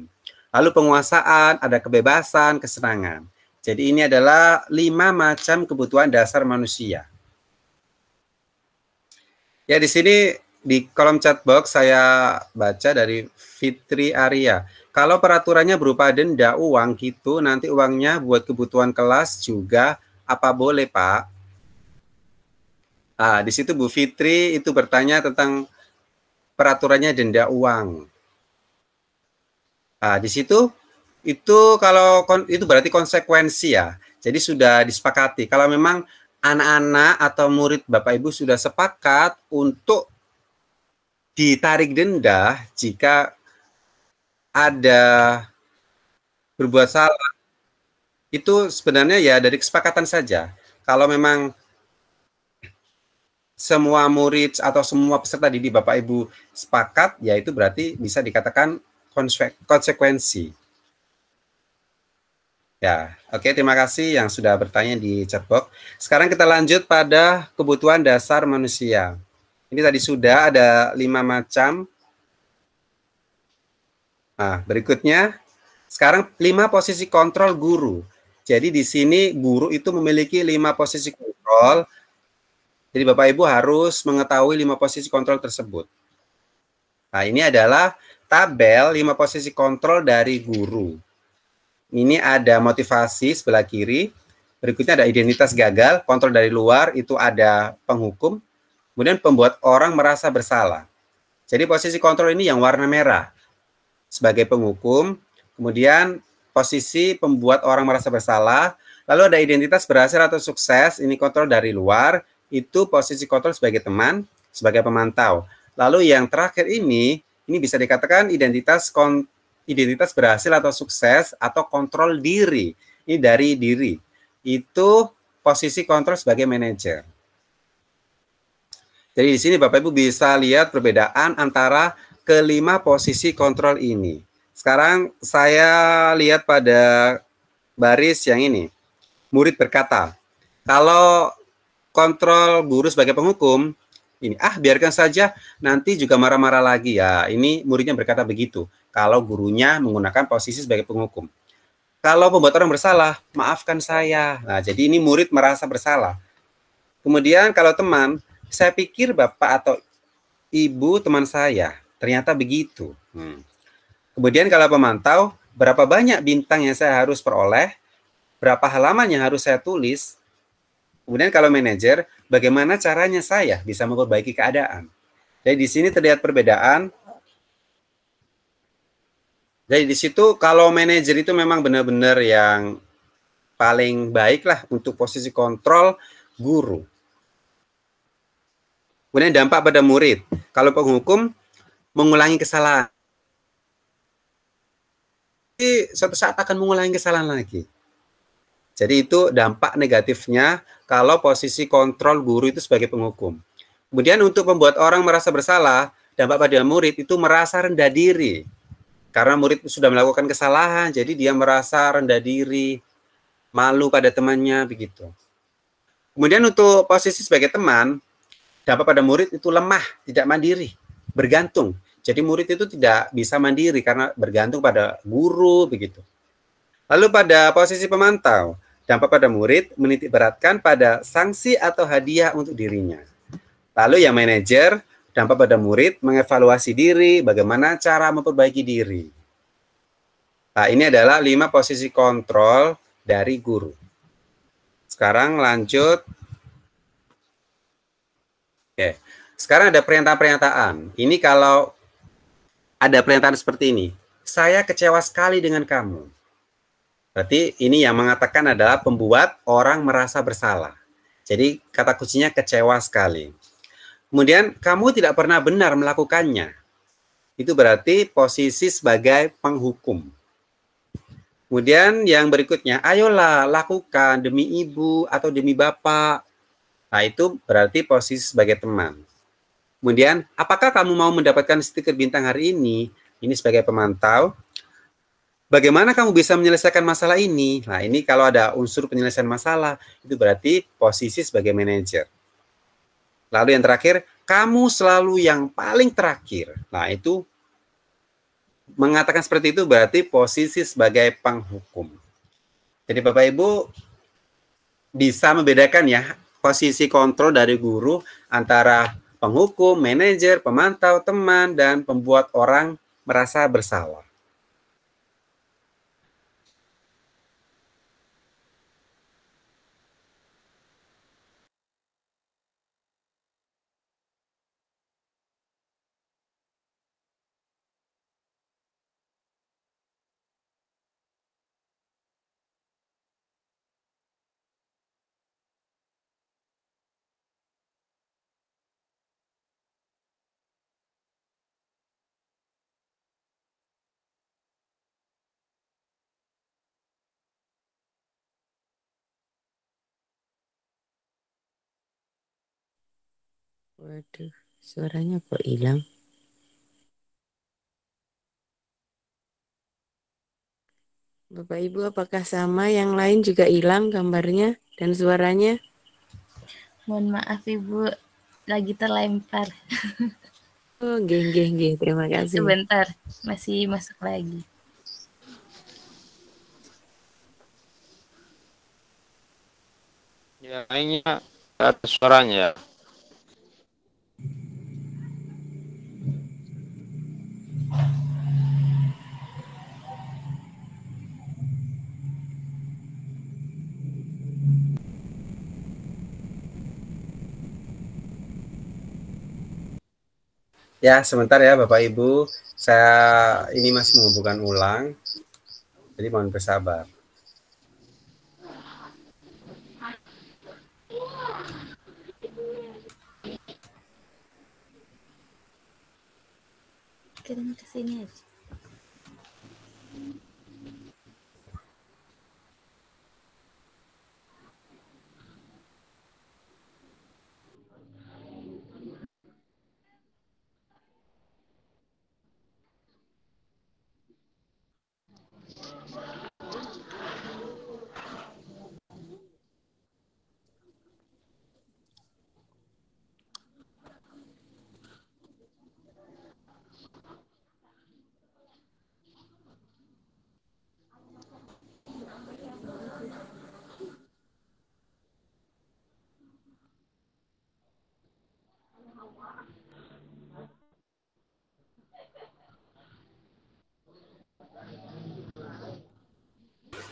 Lalu penguasaan, ada kebebasan, kesenangan. Jadi ini adalah 5 macam kebutuhan dasar manusia. Ya, di sini di kolom chat box saya baca dari Fitri Arya. Kalau peraturannya berupa denda uang gitu, nanti uangnya buat kebutuhan kelas juga, apa boleh, Pak? Di situ Bu Fitri itu bertanya tentang peraturannya denda uang. Di situ itu kalau itu berarti konsekuensi ya. Jadi sudah disepakati. Kalau memang anak-anak atau murid Bapak Ibu sudah sepakat untuk ditarik denda jika ada berbuat salah, itu sebenarnya ya dari kesepakatan saja. Kalau memang semua murid atau semua peserta didik Bapak Ibu sepakat, ya itu berarti bisa dikatakan konsekuensi. Ya, oke, terima kasih yang sudah bertanya di chat box. Sekarang kita lanjut pada kebutuhan dasar manusia. Ini tadi sudah ada 5 macam. Berikutnya, sekarang 5 posisi kontrol guru. Jadi di sini guru itu memiliki 5 posisi kontrol. Jadi Bapak Ibu harus mengetahui 5 posisi kontrol tersebut. Ini adalah tabel 5 posisi kontrol dari guru. Ini ada motivasi sebelah kiri. Berikutnya ada identitas gagal, kontrol dari luar, itu ada penghukum. Kemudian pembuat orang merasa bersalah. Jadi posisi kontrol ini yang warna merah sebagai penghukum. Kemudian posisi pembuat orang merasa bersalah. Lalu ada identitas berhasil atau sukses, ini kontrol dari luar. Itu posisi kontrol sebagai teman, sebagai pemantau. Lalu yang terakhir ini bisa dikatakan identitas berhasil atau sukses atau kontrol diri. Ini dari diri. Itu posisi kontrol sebagai manajer. Jadi di sini Bapak Ibu bisa lihat perbedaan antara kelima posisi kontrol ini. Sekarang saya lihat pada baris yang ini. Murid berkata, kalau kontrol guru sebagai penghukum, ini biarkan saja, nanti juga marah-marah lagi ya. Ini muridnya berkata begitu. Kalau gurunya menggunakan posisi sebagai penghukum. Kalau pembuat orang bersalah, maafkan saya. Nah, jadi ini murid merasa bersalah. Kemudian kalau teman, saya pikir Bapak atau Ibu teman saya, ternyata begitu. Kemudian kalau pemantau, berapa banyak bintang yang saya harus peroleh, berapa halaman yang harus saya tulis. Kemudian kalau manajer, bagaimana caranya saya bisa memperbaiki keadaan. Jadi di sini terlihat perbedaan. Jadi di situ kalau manajer itu memang benar-benar yang paling baik lah untuk posisi kontrol guru. Kemudian dampak pada murid. Kalau penghukum mengulangi kesalahan. Jadi suatu saat akan mengulangi kesalahan lagi. Jadi itu dampak negatifnya kalau posisi kontrol guru itu sebagai penghukum. Kemudian untuk membuat orang merasa bersalah, dampak pada murid itu merasa rendah diri. Karena murid sudah melakukan kesalahan, jadi dia merasa rendah diri, malu pada temannya, begitu. Kemudian untuk posisi sebagai teman, dampak pada murid itu lemah, tidak mandiri, bergantung. Jadi murid itu tidak bisa mandiri karena bergantung pada guru, begitu. Lalu pada posisi pemantau, dampak pada murid menitik beratkan pada sanksi atau hadiah untuk dirinya. Lalu yang manajer, dampak pada murid, mengevaluasi diri, bagaimana cara memperbaiki diri. Nah, ini adalah 5 posisi kontrol dari guru. Sekarang lanjut. Oke. Sekarang ada pernyataan-pernyataan. Ini kalau ada pernyataan seperti ini. Saya kecewa sekali dengan kamu. Berarti ini yang mengatakan adalah pembuat orang merasa bersalah. Jadi kata kuncinya kecewa sekali. Kemudian kamu tidak pernah benar melakukannya. Itu berarti posisi sebagai penghukum. Kemudian yang berikutnya, ayolah lakukan demi ibu atau demi bapak. Nah, itu berarti posisi sebagai teman. Kemudian, apakah kamu mau mendapatkan stiker bintang hari ini? Ini sebagai pemantau. Bagaimana kamu bisa menyelesaikan masalah ini? Nah, ini kalau ada unsur penyelesaian masalah, itu berarti posisi sebagai manajer. Lalu yang terakhir, kamu selalu yang paling terakhir. Nah, itu mengatakan seperti itu berarti posisi sebagai penghukum. Jadi Bapak Ibu bisa membedakan ya posisi kontrol dari guru antara penghukum, manajer, pemantau, teman, dan pembuat orang merasa bersalah. Waduh, suaranya kok hilang? Bapak Ibu, apakah sama? Yang lain juga hilang gambarnya dan suaranya? Mohon maaf Ibu, lagi terlempar. Oh, nggih. Terima kasih. Sebentar, masih masuk lagi. Ya, ini atas suaranya. Ya, sebentar ya Bapak Ibu. Saya ini masih menghubungkan ulang. Jadi mohon bersabar. Kirim ke sini aja.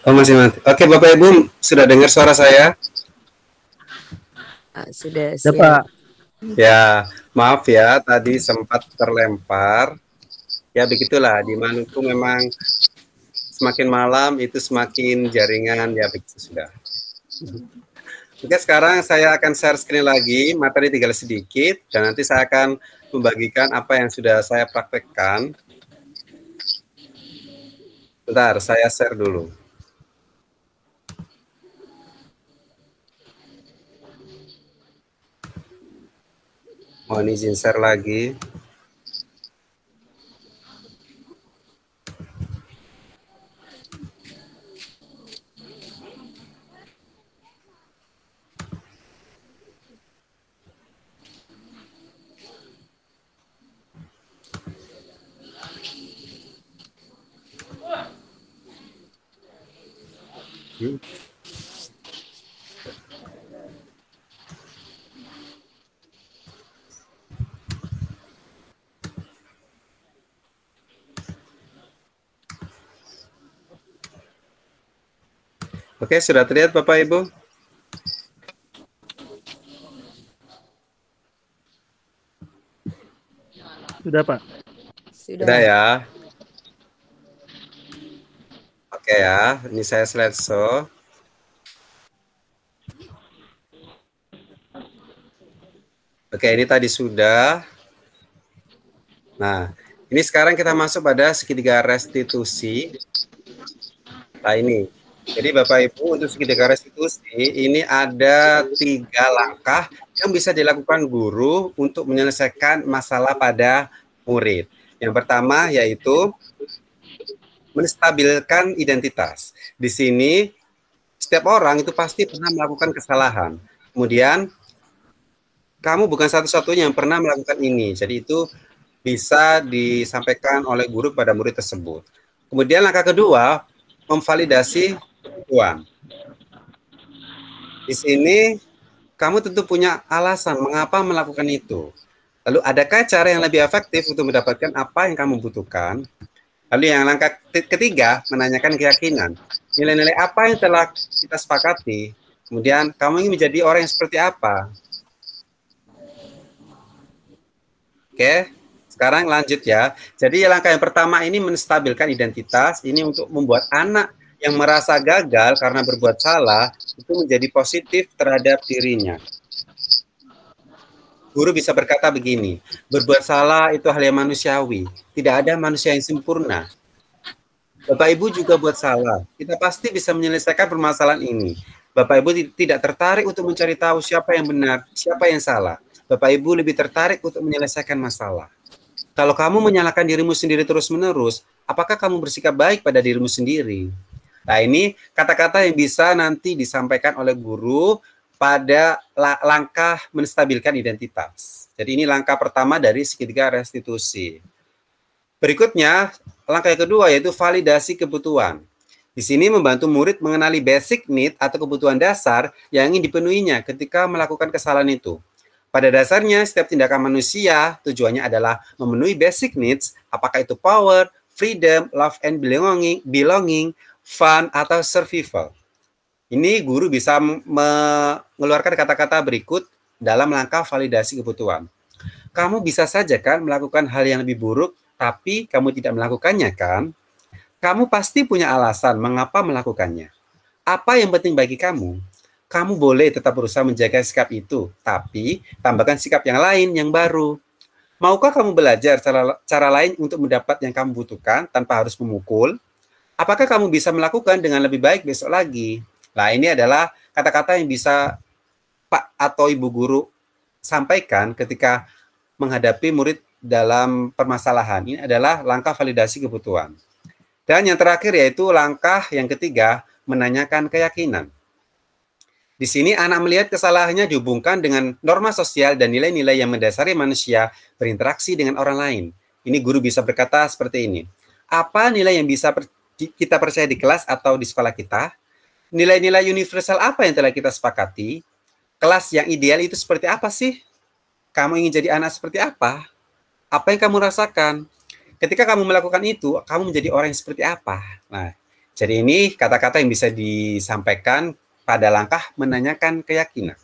Oh, masih mati. Oke, Bapak Ibu sudah dengar suara saya? Sudah Ya, siap. Pak. Ya, maaf ya tadi sempat terlempar. Ya begitulah, di Maluku memang semakin malam itu semakin jaringan, ya begitu sudah. Oke, sekarang saya akan share screen lagi, materi tinggal sedikit, dan nanti saya akan membagikan apa yang sudah saya praktekkan. Bentar, saya share dulu. Mohon izin share lagi. Oke, sudah terlihat Bapak Ibu? Sudah, Pak. Sudah ya. Oke ya, ini saya slideshow. Oke, ini tadi sudah. Nah, ini sekarang kita masuk pada segitiga restitusi. Nah, ini. Jadi Bapak Ibu, untuk segitiga restitusi, ini ada 3 langkah yang bisa dilakukan guru untuk menyelesaikan masalah pada murid. Yang pertama yaitu menstabilkan identitas. Di sini, setiap orang itu pasti pernah melakukan kesalahan. Kemudian, kamu bukan satu-satunya yang pernah melakukan ini. Jadi itu bisa disampaikan oleh guru pada murid tersebut. Kemudian langkah kedua, memvalidasi kebutuhan. Di sini kamu tentu punya alasan mengapa melakukan itu. Lalu adakah cara yang lebih efektif untuk mendapatkan apa yang kamu butuhkan? Lalu yang langkah ketiga, menanyakan keyakinan. Nilai-nilai apa yang telah kita sepakati? Kemudian kamu ingin menjadi orang yang seperti apa? Oke, sekarang lanjut ya. Jadi langkah yang pertama ini menstabilkan identitas. Ini untuk membuat anak yang merasa gagal karena berbuat salah itu menjadi positif terhadap dirinya. Guru bisa berkata begini, berbuat salah itu hal yang manusiawi. Tidak ada manusia yang sempurna. Bapak Ibu juga buat salah. Kita pasti bisa menyelesaikan permasalahan ini. Bapak Ibu tidak tertarik untuk mencari tahu siapa yang benar, siapa yang salah. Bapak Ibu lebih tertarik untuk menyelesaikan masalah. Kalau kamu menyalahkan dirimu sendiri terus-menerus, apakah kamu bersikap baik pada dirimu sendiri? Nah, ini kata-kata yang bisa nanti disampaikan oleh guru pada langkah menstabilkan identitas. Jadi ini langkah pertama dari segitiga restitusi. Berikutnya, langkah yang kedua yaitu validasi kebutuhan. Di sini membantu murid mengenali basic need atau kebutuhan dasar yang ingin dipenuhinya ketika melakukan kesalahan itu. Pada dasarnya, setiap tindakan manusia tujuannya adalah memenuhi basic needs, apakah itu power, freedom, love and belonging, fun, atau survival. Ini guru bisa mengeluarkan kata-kata berikut dalam langkah validasi kebutuhan. Kamu bisa saja kan melakukan hal yang lebih buruk, tapi kamu tidak melakukannya kan? Kamu pasti punya alasan mengapa melakukannya. Apa yang penting bagi kamu? Kamu boleh tetap berusaha menjaga sikap itu, tapi tambahkan sikap yang lain, yang baru. Maukah kamu belajar cara lain untuk mendapat yang kamu butuhkan tanpa harus memukul? Apakah kamu bisa melakukan dengan lebih baik besok lagi? Nah, ini adalah kata-kata yang bisa Pak atau Ibu guru sampaikan ketika menghadapi murid dalam permasalahan. Ini adalah langkah validasi kebutuhan. Dan yang terakhir yaitu langkah yang ketiga, menanyakan keyakinan. Di sini anak melihat kesalahannya dihubungkan dengan norma sosial dan nilai-nilai yang mendasari manusia berinteraksi dengan orang lain. Ini guru bisa berkata seperti ini. Apa nilai yang bisa kita percaya di kelas atau di sekolah kita? Nilai-nilai universal apa yang telah kita sepakati? Kelas yang ideal itu seperti apa sih? Kamu ingin jadi anak seperti apa? Apa yang kamu rasakan? Ketika kamu melakukan itu, kamu menjadi orang yang seperti apa? Nah, jadi ini kata-kata yang bisa disampaikan pada langkah menanyakan keyakinan.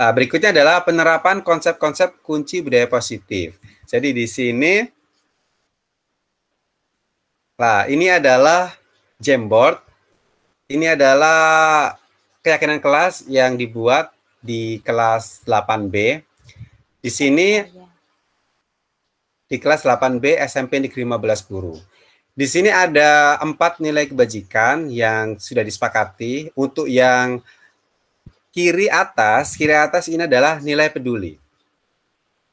Nah, berikutnya adalah penerapan konsep-konsep kunci budaya positif. Jadi di sini, nah ini adalah Jamboard. Ini adalah keyakinan kelas yang dibuat di kelas 8B. Di sini di kelas 8B SMP Negeri 15 Guru. Di sini ada 4 nilai kebajikan yang sudah disepakati. Untuk yang kiri atas ini adalah nilai peduli.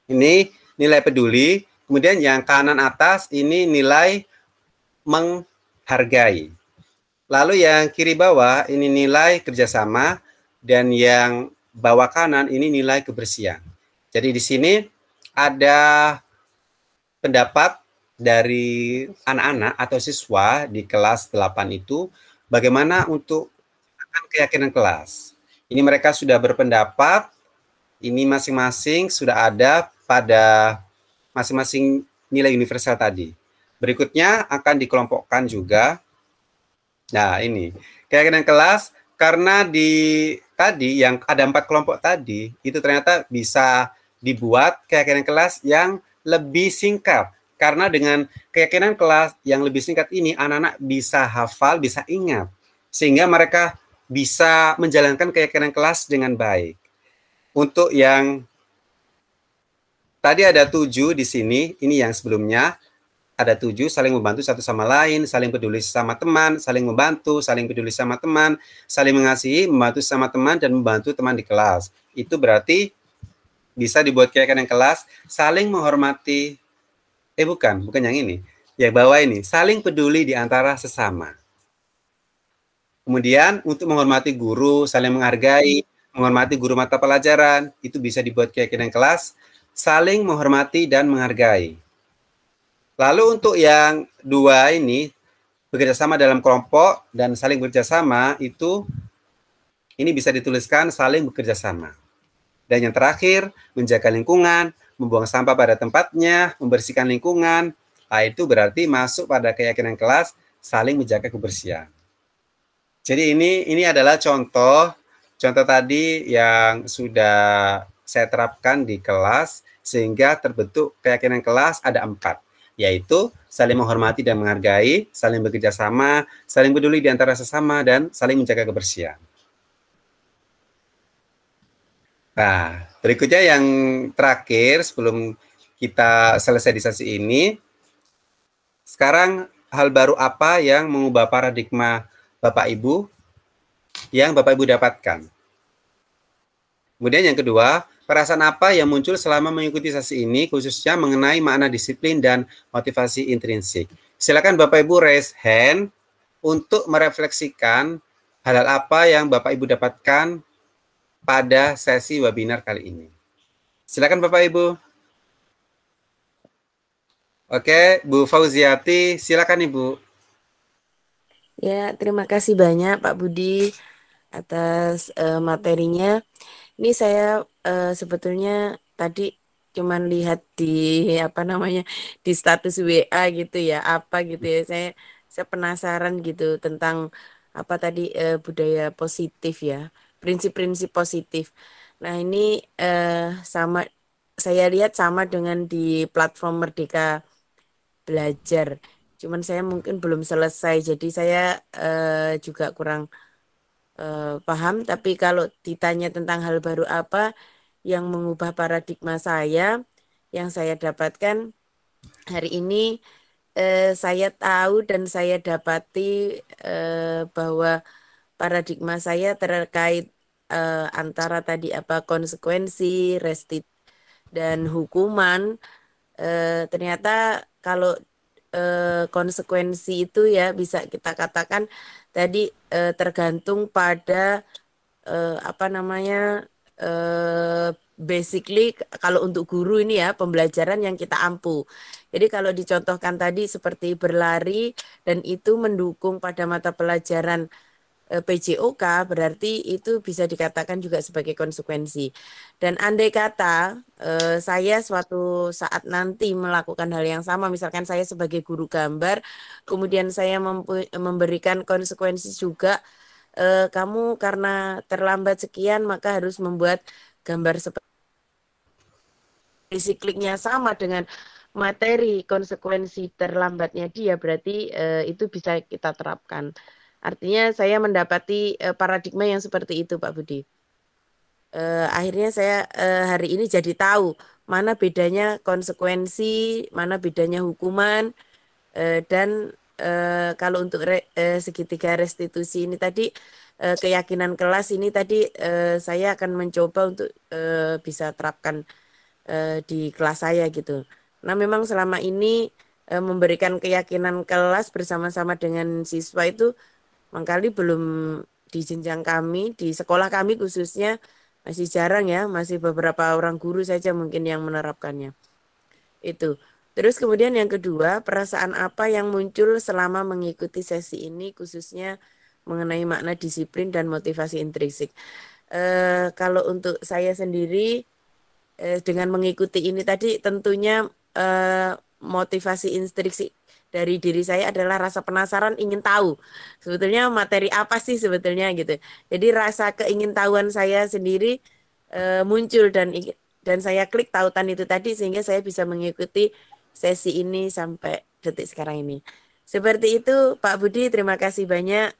Ini nilai peduli. Kemudian yang kanan atas ini nilai menghargai. Lalu yang kiri bawah ini nilai kerjasama. Dan yang bawah kanan ini nilai kebersihan. Jadi di sini ada pendapat dari anak-anak atau siswa di kelas 8 itu bagaimana untuk keyakinan kelas. Ini mereka sudah berpendapat, ini masing-masing sudah ada pada masing-masing nilai universal tadi. Berikutnya akan dikelompokkan juga Nah, ini keyakinan kelas karena di tadi yang ada 4 kelompok tadi itu ternyata bisa dibuat keyakinan kelas yang lebih singkat. Karena dengan keyakinan kelas yang lebih singkat ini anak-anak bisa hafal, bisa ingat. Sehingga mereka bisa menjalankan keyakinan kelas dengan baik. Untuk yang tadi ada 7 di sini, ini yang sebelumnya. Ada 7, saling membantu satu sama lain, saling peduli sama teman, saling membantu, saling peduli sama teman, saling mengasihi, membantu sama teman, dan membantu teman di kelas. Itu berarti bisa dibuat keyakinan kelas, saling menghormati, bukan yang ini. Ya, bawah ini, saling peduli di antara sesama. Kemudian, untuk menghormati guru, saling menghargai, menghormati guru mata pelajaran, itu bisa dibuat keyakinan kelas, saling menghormati dan menghargai. Lalu untuk yang 2 ini, bekerja sama dalam kelompok dan saling bekerja sama, itu ini bisa dituliskan saling bekerja sama. Dan yang terakhir, menjaga lingkungan, membuang sampah pada tempatnya, membersihkan lingkungan, itu berarti masuk pada keyakinan kelas saling menjaga kebersihan. Jadi ini adalah contoh tadi yang sudah saya terapkan di kelas, sehingga terbentuk keyakinan kelas ada 4. Yaitu saling menghormati dan menghargai, saling bekerja sama, saling peduli di antara sesama, dan saling menjaga kebersihan. Nah, berikutnya yang terakhir sebelum kita selesai di sesi ini, sekarang hal baru apa yang mengubah paradigma Bapak Ibu yang Bapak Ibu dapatkan? Kemudian yang kedua, perasaan apa yang muncul selama mengikuti sesi ini, khususnya mengenai makna disiplin dan motivasi intrinsik? Silakan Bapak Ibu raise hand untuk merefleksikan hal-hal apa yang Bapak Ibu dapatkan pada sesi webinar kali ini. Silakan Bapak Ibu. Oke, Bu Fauziati, silakan Ibu. Ya, terima kasih banyak Pak Budi atas materinya. Ini saya sebetulnya tadi cuman lihat di di status WA gitu ya, apa gitu ya. Saya penasaran gitu tentang apa tadi budaya positif ya, prinsip-prinsip positif. Nah, ini sama saya lihat sama dengan di platform Merdeka Belajar. Cuman saya mungkin belum selesai, jadi saya juga kurang paham. Tapi kalau ditanya tentang hal baru apa yang mengubah paradigma saya, yang saya dapatkan hari ini, saya tahu dan saya dapati bahwa paradigma saya terkait antara tadi apa konsekuensi, dan hukuman. Ternyata kalau konsekuensi itu ya bisa kita katakan tadi tergantung pada basically kalau untuk guru ini ya pembelajaran yang kita ampu. Jadi kalau dicontohkan tadi seperti berlari dan itu mendukung pada mata pelajaran PJOK, berarti itu bisa dikatakan juga sebagai konsekuensi. Dan andai kata saya suatu saat nanti melakukan hal yang sama, misalkan saya sebagai guru gambar, kemudian saya memberikan konsekuensi juga, kamu karena terlambat sekian maka harus membuat gambar seperti sikliknya sama dengan materi konsekuensi terlambatnya dia, berarti itu bisa kita terapkan. Artinya saya mendapati paradigma yang seperti itu Pak Budi. Akhirnya saya hari ini jadi tahu mana bedanya konsekuensi, mana bedanya hukuman, dan kalau untuk segitiga restitusi ini tadi, keyakinan kelas ini tadi saya akan mencoba untuk bisa terapkan di kelas saya gitu. Nah memang selama ini memberikan keyakinan kelas bersama-sama dengan siswa itu mangkali belum di jenjang kami, di sekolah kami khususnya masih jarang ya, masih beberapa orang guru saja mungkin yang menerapkannya. Itu. Terus kemudian yang kedua, perasaan apa yang muncul selama mengikuti sesi ini khususnya mengenai makna disiplin dan motivasi intrinsik. Kalau untuk saya sendiri dengan mengikuti ini tadi tentunya motivasi intrinsik dari diri saya adalah rasa penasaran, ingin tahu sebetulnya materi apa sih sebetulnya gitu. Jadi rasa keingintahuan saya sendiri muncul dan saya klik tautan itu tadi sehingga saya bisa mengikuti sesi ini sampai detik sekarang ini. Seperti itu Pak Budi, terima kasih banyak.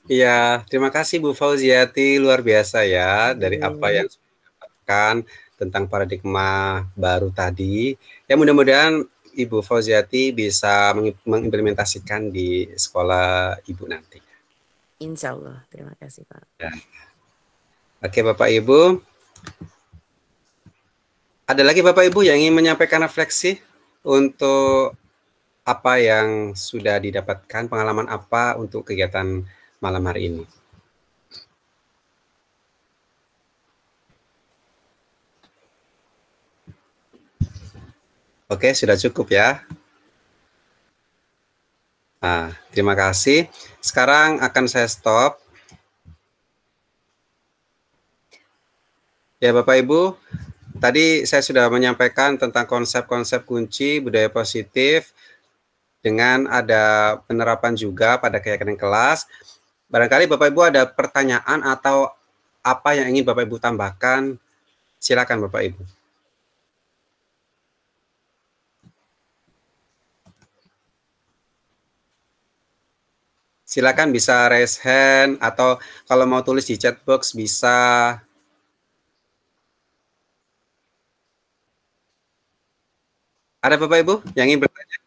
Iya, terima kasih Bu Fauziati, luar biasa ya dari apa yang sudah didapatkan tentang paradigma baru tadi. Ya mudah-mudahan Ibu Fauziati bisa mengimplementasikan di sekolah Ibu nanti. Insya Allah, terima kasih Pak. Ya. Oke Bapak Ibu, ada lagi Bapak Ibu yang ingin menyampaikan refleksi untuk apa yang sudah didapatkan, pengalaman apa untuk kegiatan malam hari ini? Oke, sudah cukup ya. Nah, terima kasih. Sekarang akan saya stop. Ya Bapak Ibu, tadi saya sudah menyampaikan tentang konsep-konsep kunci budaya positif dengan ada penerapan juga pada keyakinan kelas. Barangkali Bapak Ibu ada pertanyaan atau apa yang ingin Bapak Ibu tambahkan, silakan Bapak Ibu. Silakan bisa raise hand atau kalau mau tulis di chat box bisa. Ada Bapak Ibu yang ingin bertanya?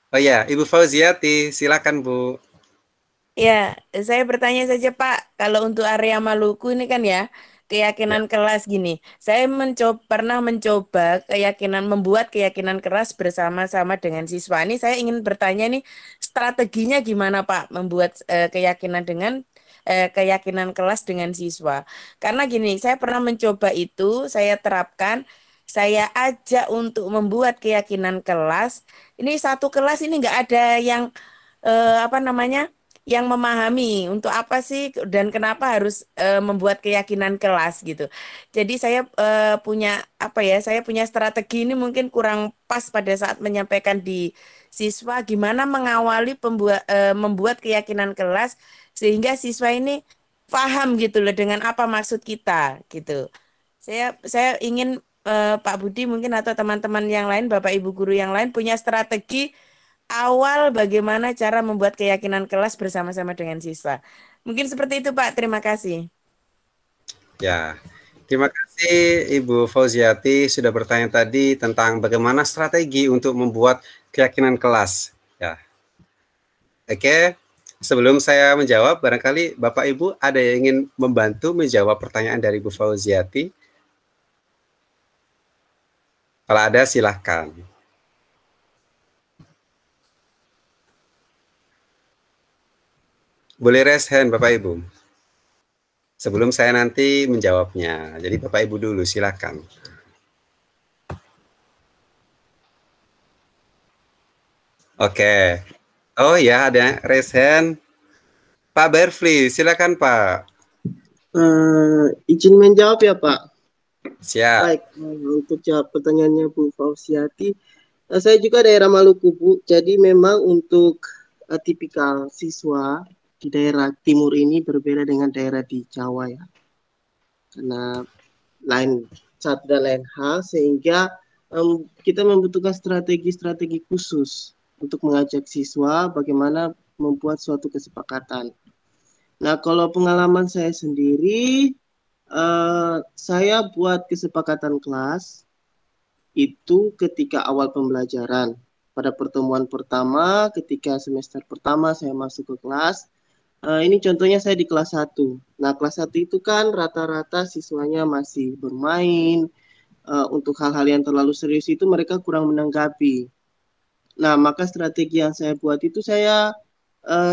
Oh ya, Ibu Fauziati, silakan Bu. Ya, saya bertanya saja Pak, kalau untuk area Maluku ini kan ya, keyakinan kelas gini. Saya pernah mencoba membuat keyakinan keras bersama-sama dengan siswa. Ini saya ingin bertanya nih, strateginya gimana Pak membuat keyakinan kelas dengan siswa? Karena gini, saya pernah mencoba itu, saya terapkan, saya ajak untuk membuat keyakinan kelas. Ini satu kelas ini nggak ada yang yang memahami untuk apa sih dan kenapa harus membuat keyakinan kelas gitu. Jadi saya saya punya strategi ini mungkin kurang pas pada saat menyampaikan di siswa gimana mengawali membuat keyakinan kelas sehingga siswa ini paham gitu loh dengan apa maksud kita gitu. Saya ingin Pak Budi mungkin atau teman-teman yang lain, Bapak Ibu guru yang lain punya strategi awal bagaimana cara membuat keyakinan kelas bersama-sama dengan siswa. Mungkin seperti itu Pak, terima kasih. Ya, terima kasih Ibu Fauziati sudah bertanya tadi tentang bagaimana strategi untuk membuat keyakinan kelas. Ya, oke. Sebelum saya menjawab, barangkali Bapak Ibu ada yang ingin membantu menjawab pertanyaan dari Ibu Fauziati. Kalau ada, silahkan. Boleh raise hand Bapak Ibu. Sebelum saya nanti menjawabnya. Jadi Bapak Ibu dulu silakan. Oke. Oh ya, ada raise hand. Pak Berfli, silakan Pak. Izin menjawab ya Pak. Siap. Baik, untuk jawab pertanyaannya Bu Fauziati, saya juga daerah Maluku Bu. Jadi memang untuk tipikal siswa di daerah timur ini berbeda dengan daerah di Jawa ya. Karena lain satu dan lain hal sehingga kita membutuhkan strategi-strategi khusus untuk mengajak siswa bagaimana membuat suatu kesepakatan. Nah, kalau pengalaman saya sendiri, saya buat kesepakatan kelas itu ketika awal pembelajaran. Pada pertemuan pertama, ketika semester pertama saya masuk ke kelas, ini contohnya saya di kelas 1. Nah, kelas 1 itu kan rata-rata siswanya masih bermain. Untuk hal-hal yang terlalu serius itu mereka kurang menanggapi. Nah, maka strategi yang saya buat itu saya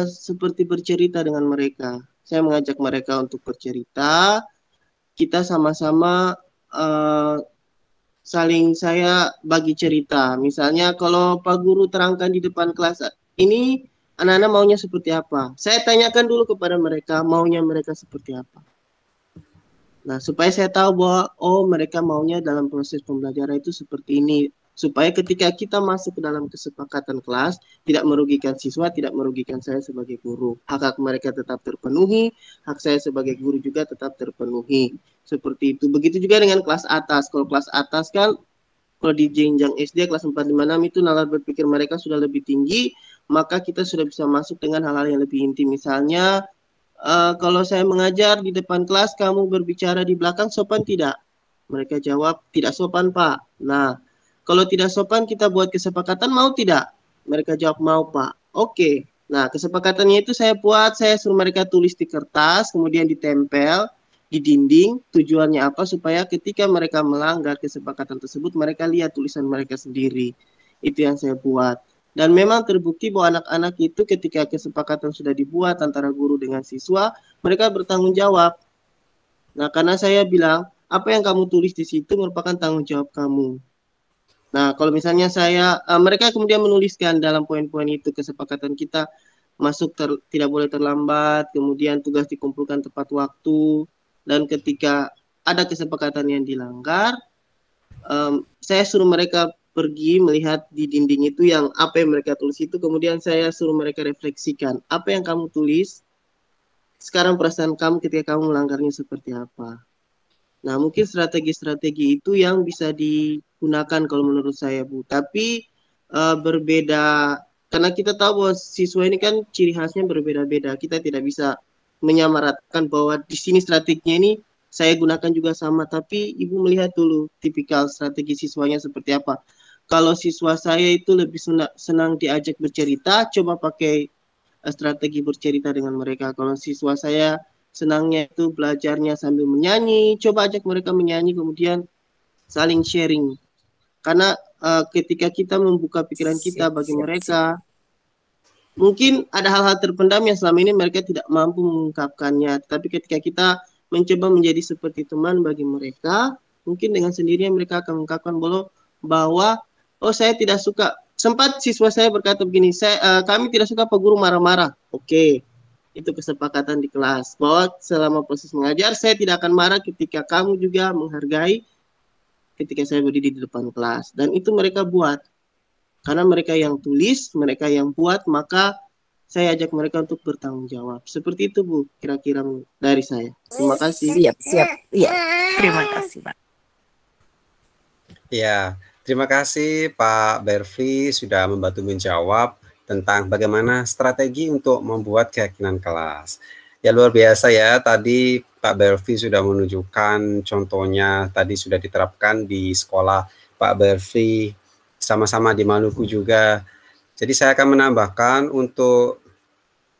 seperti bercerita dengan mereka. Saya mengajak mereka untuk bercerita. Kita sama-sama saling saya bagi cerita. Misalnya kalau Pak Guru terangkan di depan kelas ini, anak-anak maunya seperti apa? Saya tanyakan dulu kepada mereka, maunya mereka seperti apa. Nah, supaya saya tahu bahwa, oh mereka maunya dalam proses pembelajaran itu seperti ini. supaya ketika kita masuk ke dalam kesepakatan kelas, tidak merugikan siswa, tidak merugikan saya sebagai guru. Hak-hak mereka tetap terpenuhi, hak saya sebagai guru juga tetap terpenuhi. Seperti itu. Begitu juga dengan kelas atas. Kalau kelas atas kan, kalau di jenjang SD kelas 4, 5, 6 itu nalar berpikir mereka sudah lebih tinggi, maka kita sudah bisa masuk dengan hal-hal yang lebih intim. Misalnya, kalau saya mengajar di depan kelas, kamu berbicara di belakang, sopan tidak? Mereka jawab, tidak sopan, Pak. Nah, kalau tidak sopan, kita buat kesepakatan, mau tidak? Mereka jawab, mau, Pak. Oke. Nah, kesepakatannya itu saya buat, saya suruh mereka tulis di kertas, kemudian ditempel di dinding. Tujuannya apa? Supaya ketika mereka melanggar kesepakatan tersebut, mereka lihat tulisan mereka sendiri. Itu yang saya buat. Dan memang terbukti bahwa anak-anak itu ketika kesepakatan sudah dibuat antara guru dengan siswa, mereka bertanggung jawab. Nah, karena saya bilang, apa yang kamu tulis di situ merupakan tanggung jawab kamu. Nah, kalau misalnya mereka kemudian menuliskan dalam poin-poin itu kesepakatan kita masuk tidak boleh terlambat, kemudian tugas dikumpulkan tepat waktu, dan ketika ada kesepakatan yang dilanggar, saya suruh mereka pergi melihat di dinding itu yang apa yang mereka tulis itu, kemudian saya suruh mereka refleksikan, apa yang kamu tulis, sekarang perasaan kamu ketika kamu melanggarnya seperti apa. Nah, mungkin strategi-strategi itu yang bisa digunakan kalau menurut saya, Bu. Tapi berbeda, karena kita tahu bahwa siswa ini kan ciri khasnya berbeda-beda. Kita tidak bisa menyamaratakan bahwa di sini strateginya ini saya gunakan juga sama. Tapi Ibu melihat dulu tipikal strategi siswanya seperti apa. Kalau siswa saya itu lebih senang diajak bercerita, coba pakai strategi bercerita dengan mereka. Kalau siswa saya senangnya itu belajarnya sambil menyanyi, coba ajak mereka menyanyi, kemudian saling sharing. Karena ketika kita membuka pikiran kita bagi mereka, mungkin ada hal-hal terpendam yang selama ini mereka tidak mampu mengungkapkannya. Tapi ketika kita mencoba menjadi seperti teman bagi mereka, mungkin dengan sendirinya mereka akan mengungkapkan bahwa oh, saya tidak suka. Sempat siswa saya berkata begini, kami tidak suka Pak Guru marah-marah. Oke. Itu kesepakatan di kelas, bahwa selama proses mengajar saya tidak akan marah ketika kamu juga menghargai ketika saya berdiri di depan kelas. Dan itu mereka buat. Karena mereka yang tulis, mereka yang buat, maka saya ajak mereka untuk bertanggung jawab. Seperti itu, Bu, kira-kira dari saya. Terima kasih. Siap. Iya, terima kasih, Pak. Ya, terima kasih Pak Berfi sudah membantu menjawab tentang bagaimana strategi untuk membuat keyakinan kelas. Ya, luar biasa ya, tadi Pak Berfi sudah menunjukkan contohnya, tadi sudah diterapkan di sekolah Pak Berfi, sama-sama di Maluku juga. Jadi saya akan menambahkan untuk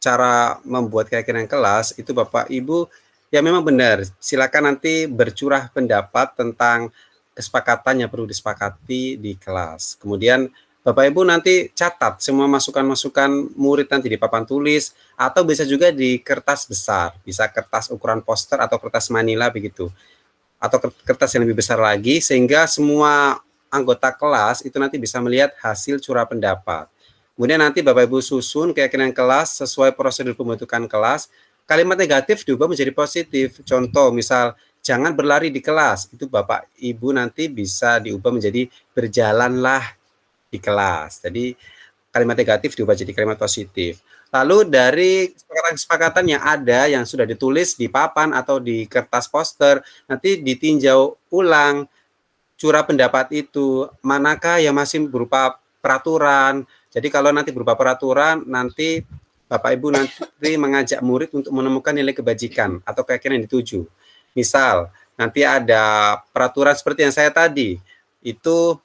cara membuat keyakinan kelas, itu Bapak Ibu, ya memang benar, silakan nanti bercurah pendapat tentang kesepakatan yang perlu disepakati di kelas. Kemudian Bapak Ibu nanti catat semua masukan-masukan murid nanti di papan tulis, atau bisa juga di kertas besar, bisa kertas ukuran poster atau kertas manila begitu, atau kertas yang lebih besar lagi, sehingga semua anggota kelas itu nanti bisa melihat hasil curah pendapat. Kemudian nanti Bapak Ibu susun keyakinan kelas sesuai prosedur pembentukan kelas, kalimat negatif diubah menjadi positif. Contoh misal, jangan berlari di kelas, itu Bapak Ibu nanti bisa diubah menjadi berjalanlah di kelas. Jadi kalimat negatif diubah jadi kalimat positif. Lalu dari kesepakatan yang ada yang sudah ditulis di papan atau di kertas poster, nanti ditinjau ulang curah pendapat itu, manakah yang masih berupa peraturan. Jadi kalau nanti berupa peraturan, nanti Bapak Ibu nanti mengajak murid untuk menemukan nilai kebajikan atau keyakinan yang dituju. Misal, nanti ada peraturan seperti yang saya tadi, itu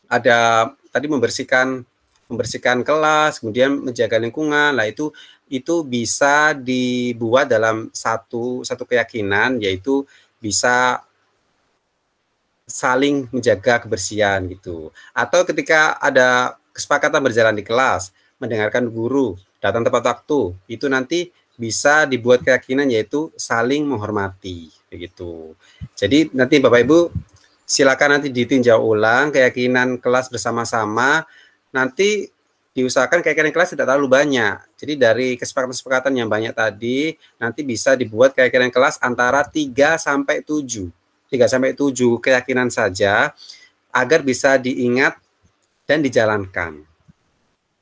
ada tadi membersihkan kelas, kemudian menjaga lingkungan. Lah itu bisa dibuat dalam satu keyakinan, yaitu bisa saling menjaga kebersihan gitu. Atau ketika ada kesepakatan berjalan di kelas, mendengarkan guru, datang tepat waktu, itu nanti bisa dibuat keyakinan yaitu saling menghormati begitu. Jadi nanti Bapak Ibu silakan nanti ditinjau ulang keyakinan kelas bersama-sama. Nanti diusahakan keyakinan kelas tidak terlalu banyak. Jadi dari kesepakatan-kesepakatan yang banyak tadi, nanti bisa dibuat keyakinan kelas antara 3 sampai 7. 3 sampai 7 keyakinan saja. agar bisa diingat dan dijalankan.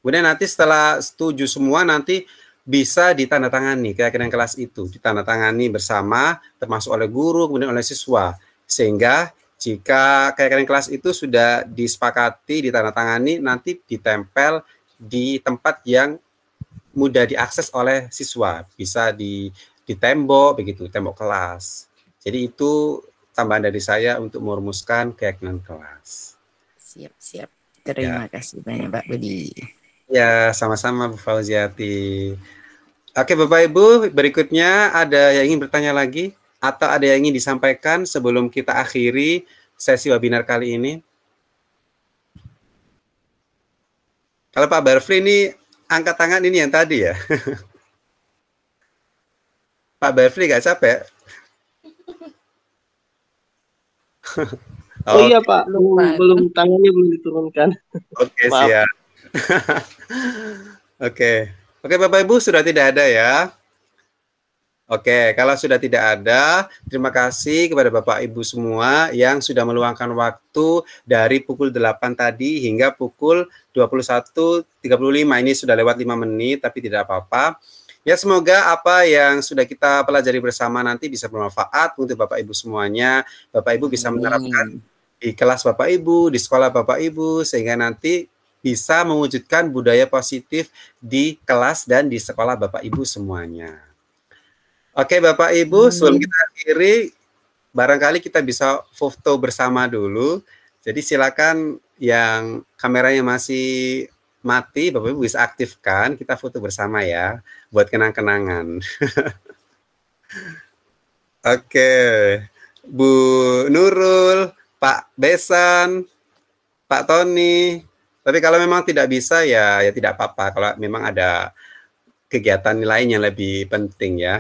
Kemudian nanti setelah setuju semua nanti bisa ditandatangani keyakinan kelas itu, ditandatangani bersama termasuk oleh guru kemudian oleh siswa. Sehingga jika keyakinan kelas itu sudah disepakati, ditandatangani, nanti ditempel di tempat yang mudah diakses oleh siswa, bisa di tembok begitu, tembok kelas. Jadi itu tambahan dari saya untuk merumuskan keyakinan kelas. Siap. Terima kasih banyak Pak Budi. Ya, sama-sama Bu Fauziati. Oke, Bapak Ibu, berikutnya ada yang ingin bertanya lagi atau ada yang ingin disampaikan sebelum kita akhiri sesi webinar kali ini? Kalau Pak Barfli ini angkat tangan ini yang tadi ya. Pak Barfli nggak capek? Oh iya Pak, belum tangannya belum diturunkan. Oke, siap. Oke, Bapak Ibu sudah tidak ada ya? Oke, kalau sudah tidak ada, terima kasih kepada Bapak Ibu semua yang sudah meluangkan waktu dari pukul 8 tadi hingga pukul 21.35. Ini sudah lewat 5 menit, tapi tidak apa-apa. Ya, semoga apa yang sudah kita pelajari bersama nanti bisa bermanfaat untuk Bapak Ibu semuanya. Bapak Ibu bisa menerapkan di kelas Bapak Ibu, di sekolah Bapak Ibu, sehingga nanti bisa mewujudkan budaya positif di kelas dan di sekolah Bapak Ibu semuanya. Oke Bapak Ibu, sebelum kita akhiri, barangkali kita bisa foto bersama dulu. Jadi silakan yang kameranya masih mati, Bapak Ibu bisa aktifkan, kita foto bersama ya, buat kenang-kenangan. Oke, Bu Nurul, Pak Besan, Pak Tony. Tapi kalau memang tidak bisa ya tidak apa-apa. Kalau memang ada kegiatan lain yang lebih penting ya.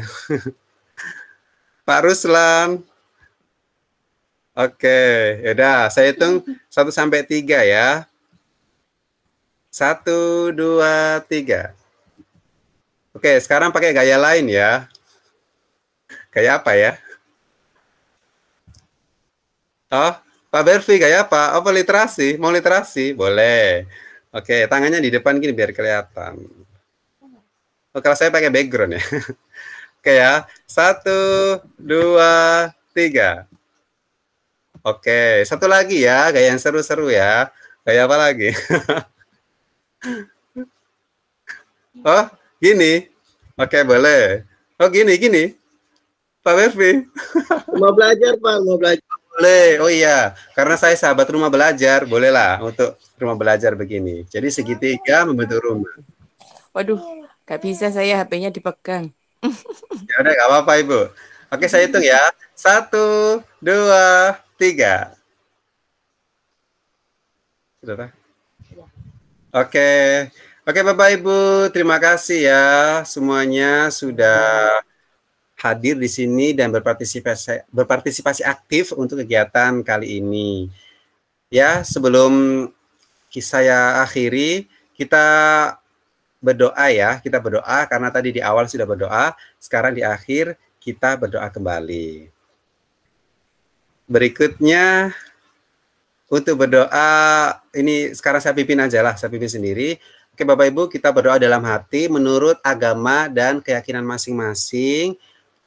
Pak Ruslan. Oke, yaudah saya hitung 1 sampai 3 ya. 1, 2, 3. Oke, sekarang pakai gaya lain ya. Gaya apa ya? Oh, Pak Berfi gaya apa? Apa literasi? Mau literasi? Boleh. Oke, tangannya di depan gini biar kelihatan. Oh, kalau saya pakai background ya. Oke ya. 1, 2, 3. Oke, satu lagi ya, gaya yang seru-seru ya. Gaya apa lagi? Oh, gini. Oke, boleh. Oh, gini. Pak Berfi. Mau belajar Pak, mau belajar. Boleh, oh iya, karena saya sahabat rumah belajar, bolehlah untuk rumah belajar begini. Jadi segitiga membentuk rumah. Waduh, gak bisa saya HP-nya dipegang. Ya udah, gak apa-apa Ibu. Oke, saya hitung ya. 1, 2, 3. Sudah? Oke Bapak Ibu, terima kasih ya semuanya sudah hadir di sini dan berpartisipasi aktif untuk kegiatan kali ini. Ya, sebelum saya akhiri, kita berdoa ya. Kita berdoa karena tadi di awal sudah berdoa, sekarang di akhir kita berdoa kembali. Berikutnya untuk berdoa, ini sekarang saya pimpin aja lah, saya pimpin sendiri. Oke Bapak Ibu, kita berdoa dalam hati menurut agama dan keyakinan masing-masing.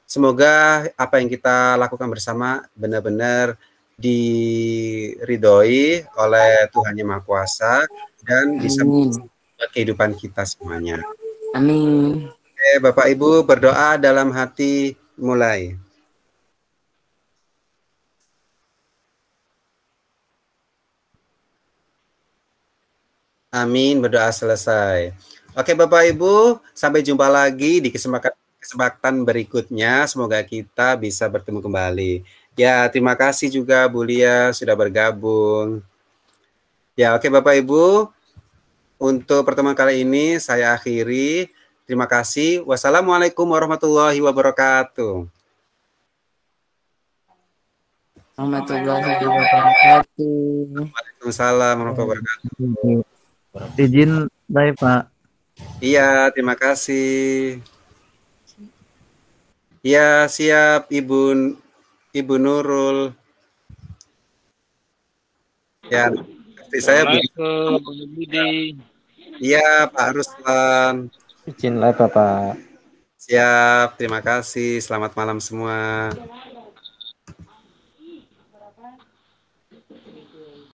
Semoga apa yang kita lakukan bersama benar-benar diridhoi oleh Tuhan Yang Maha Kuasa dan bisa membuat kehidupan kita semuanya. Amin. Oke, Bapak Ibu berdoa dalam hati mulai. Amin, berdoa selesai. Oke Bapak Ibu, sampai jumpa lagi di kesempatan berikutnya. Semoga kita bisa bertemu kembali. Ya, terima kasih juga Bu Lia sudah bergabung. Ya, oke Bapak Ibu, untuk pertemuan kali ini saya akhiri. Terima kasih. Wassalamualaikum warahmatullahi wabarakatuh. Warahmatullahi wabarakatuh. Waalaikumsalam warahmatullahi wabarakatuh. Izin live Pak. Iya, terima kasih. Ya, siap Ibu Nurul. Ya, seperti saya Assalamualaikum, Bang Budi. Iya, Pak Ruslan. Izin live Bapak. Siap, terima kasih. Selamat malam semua.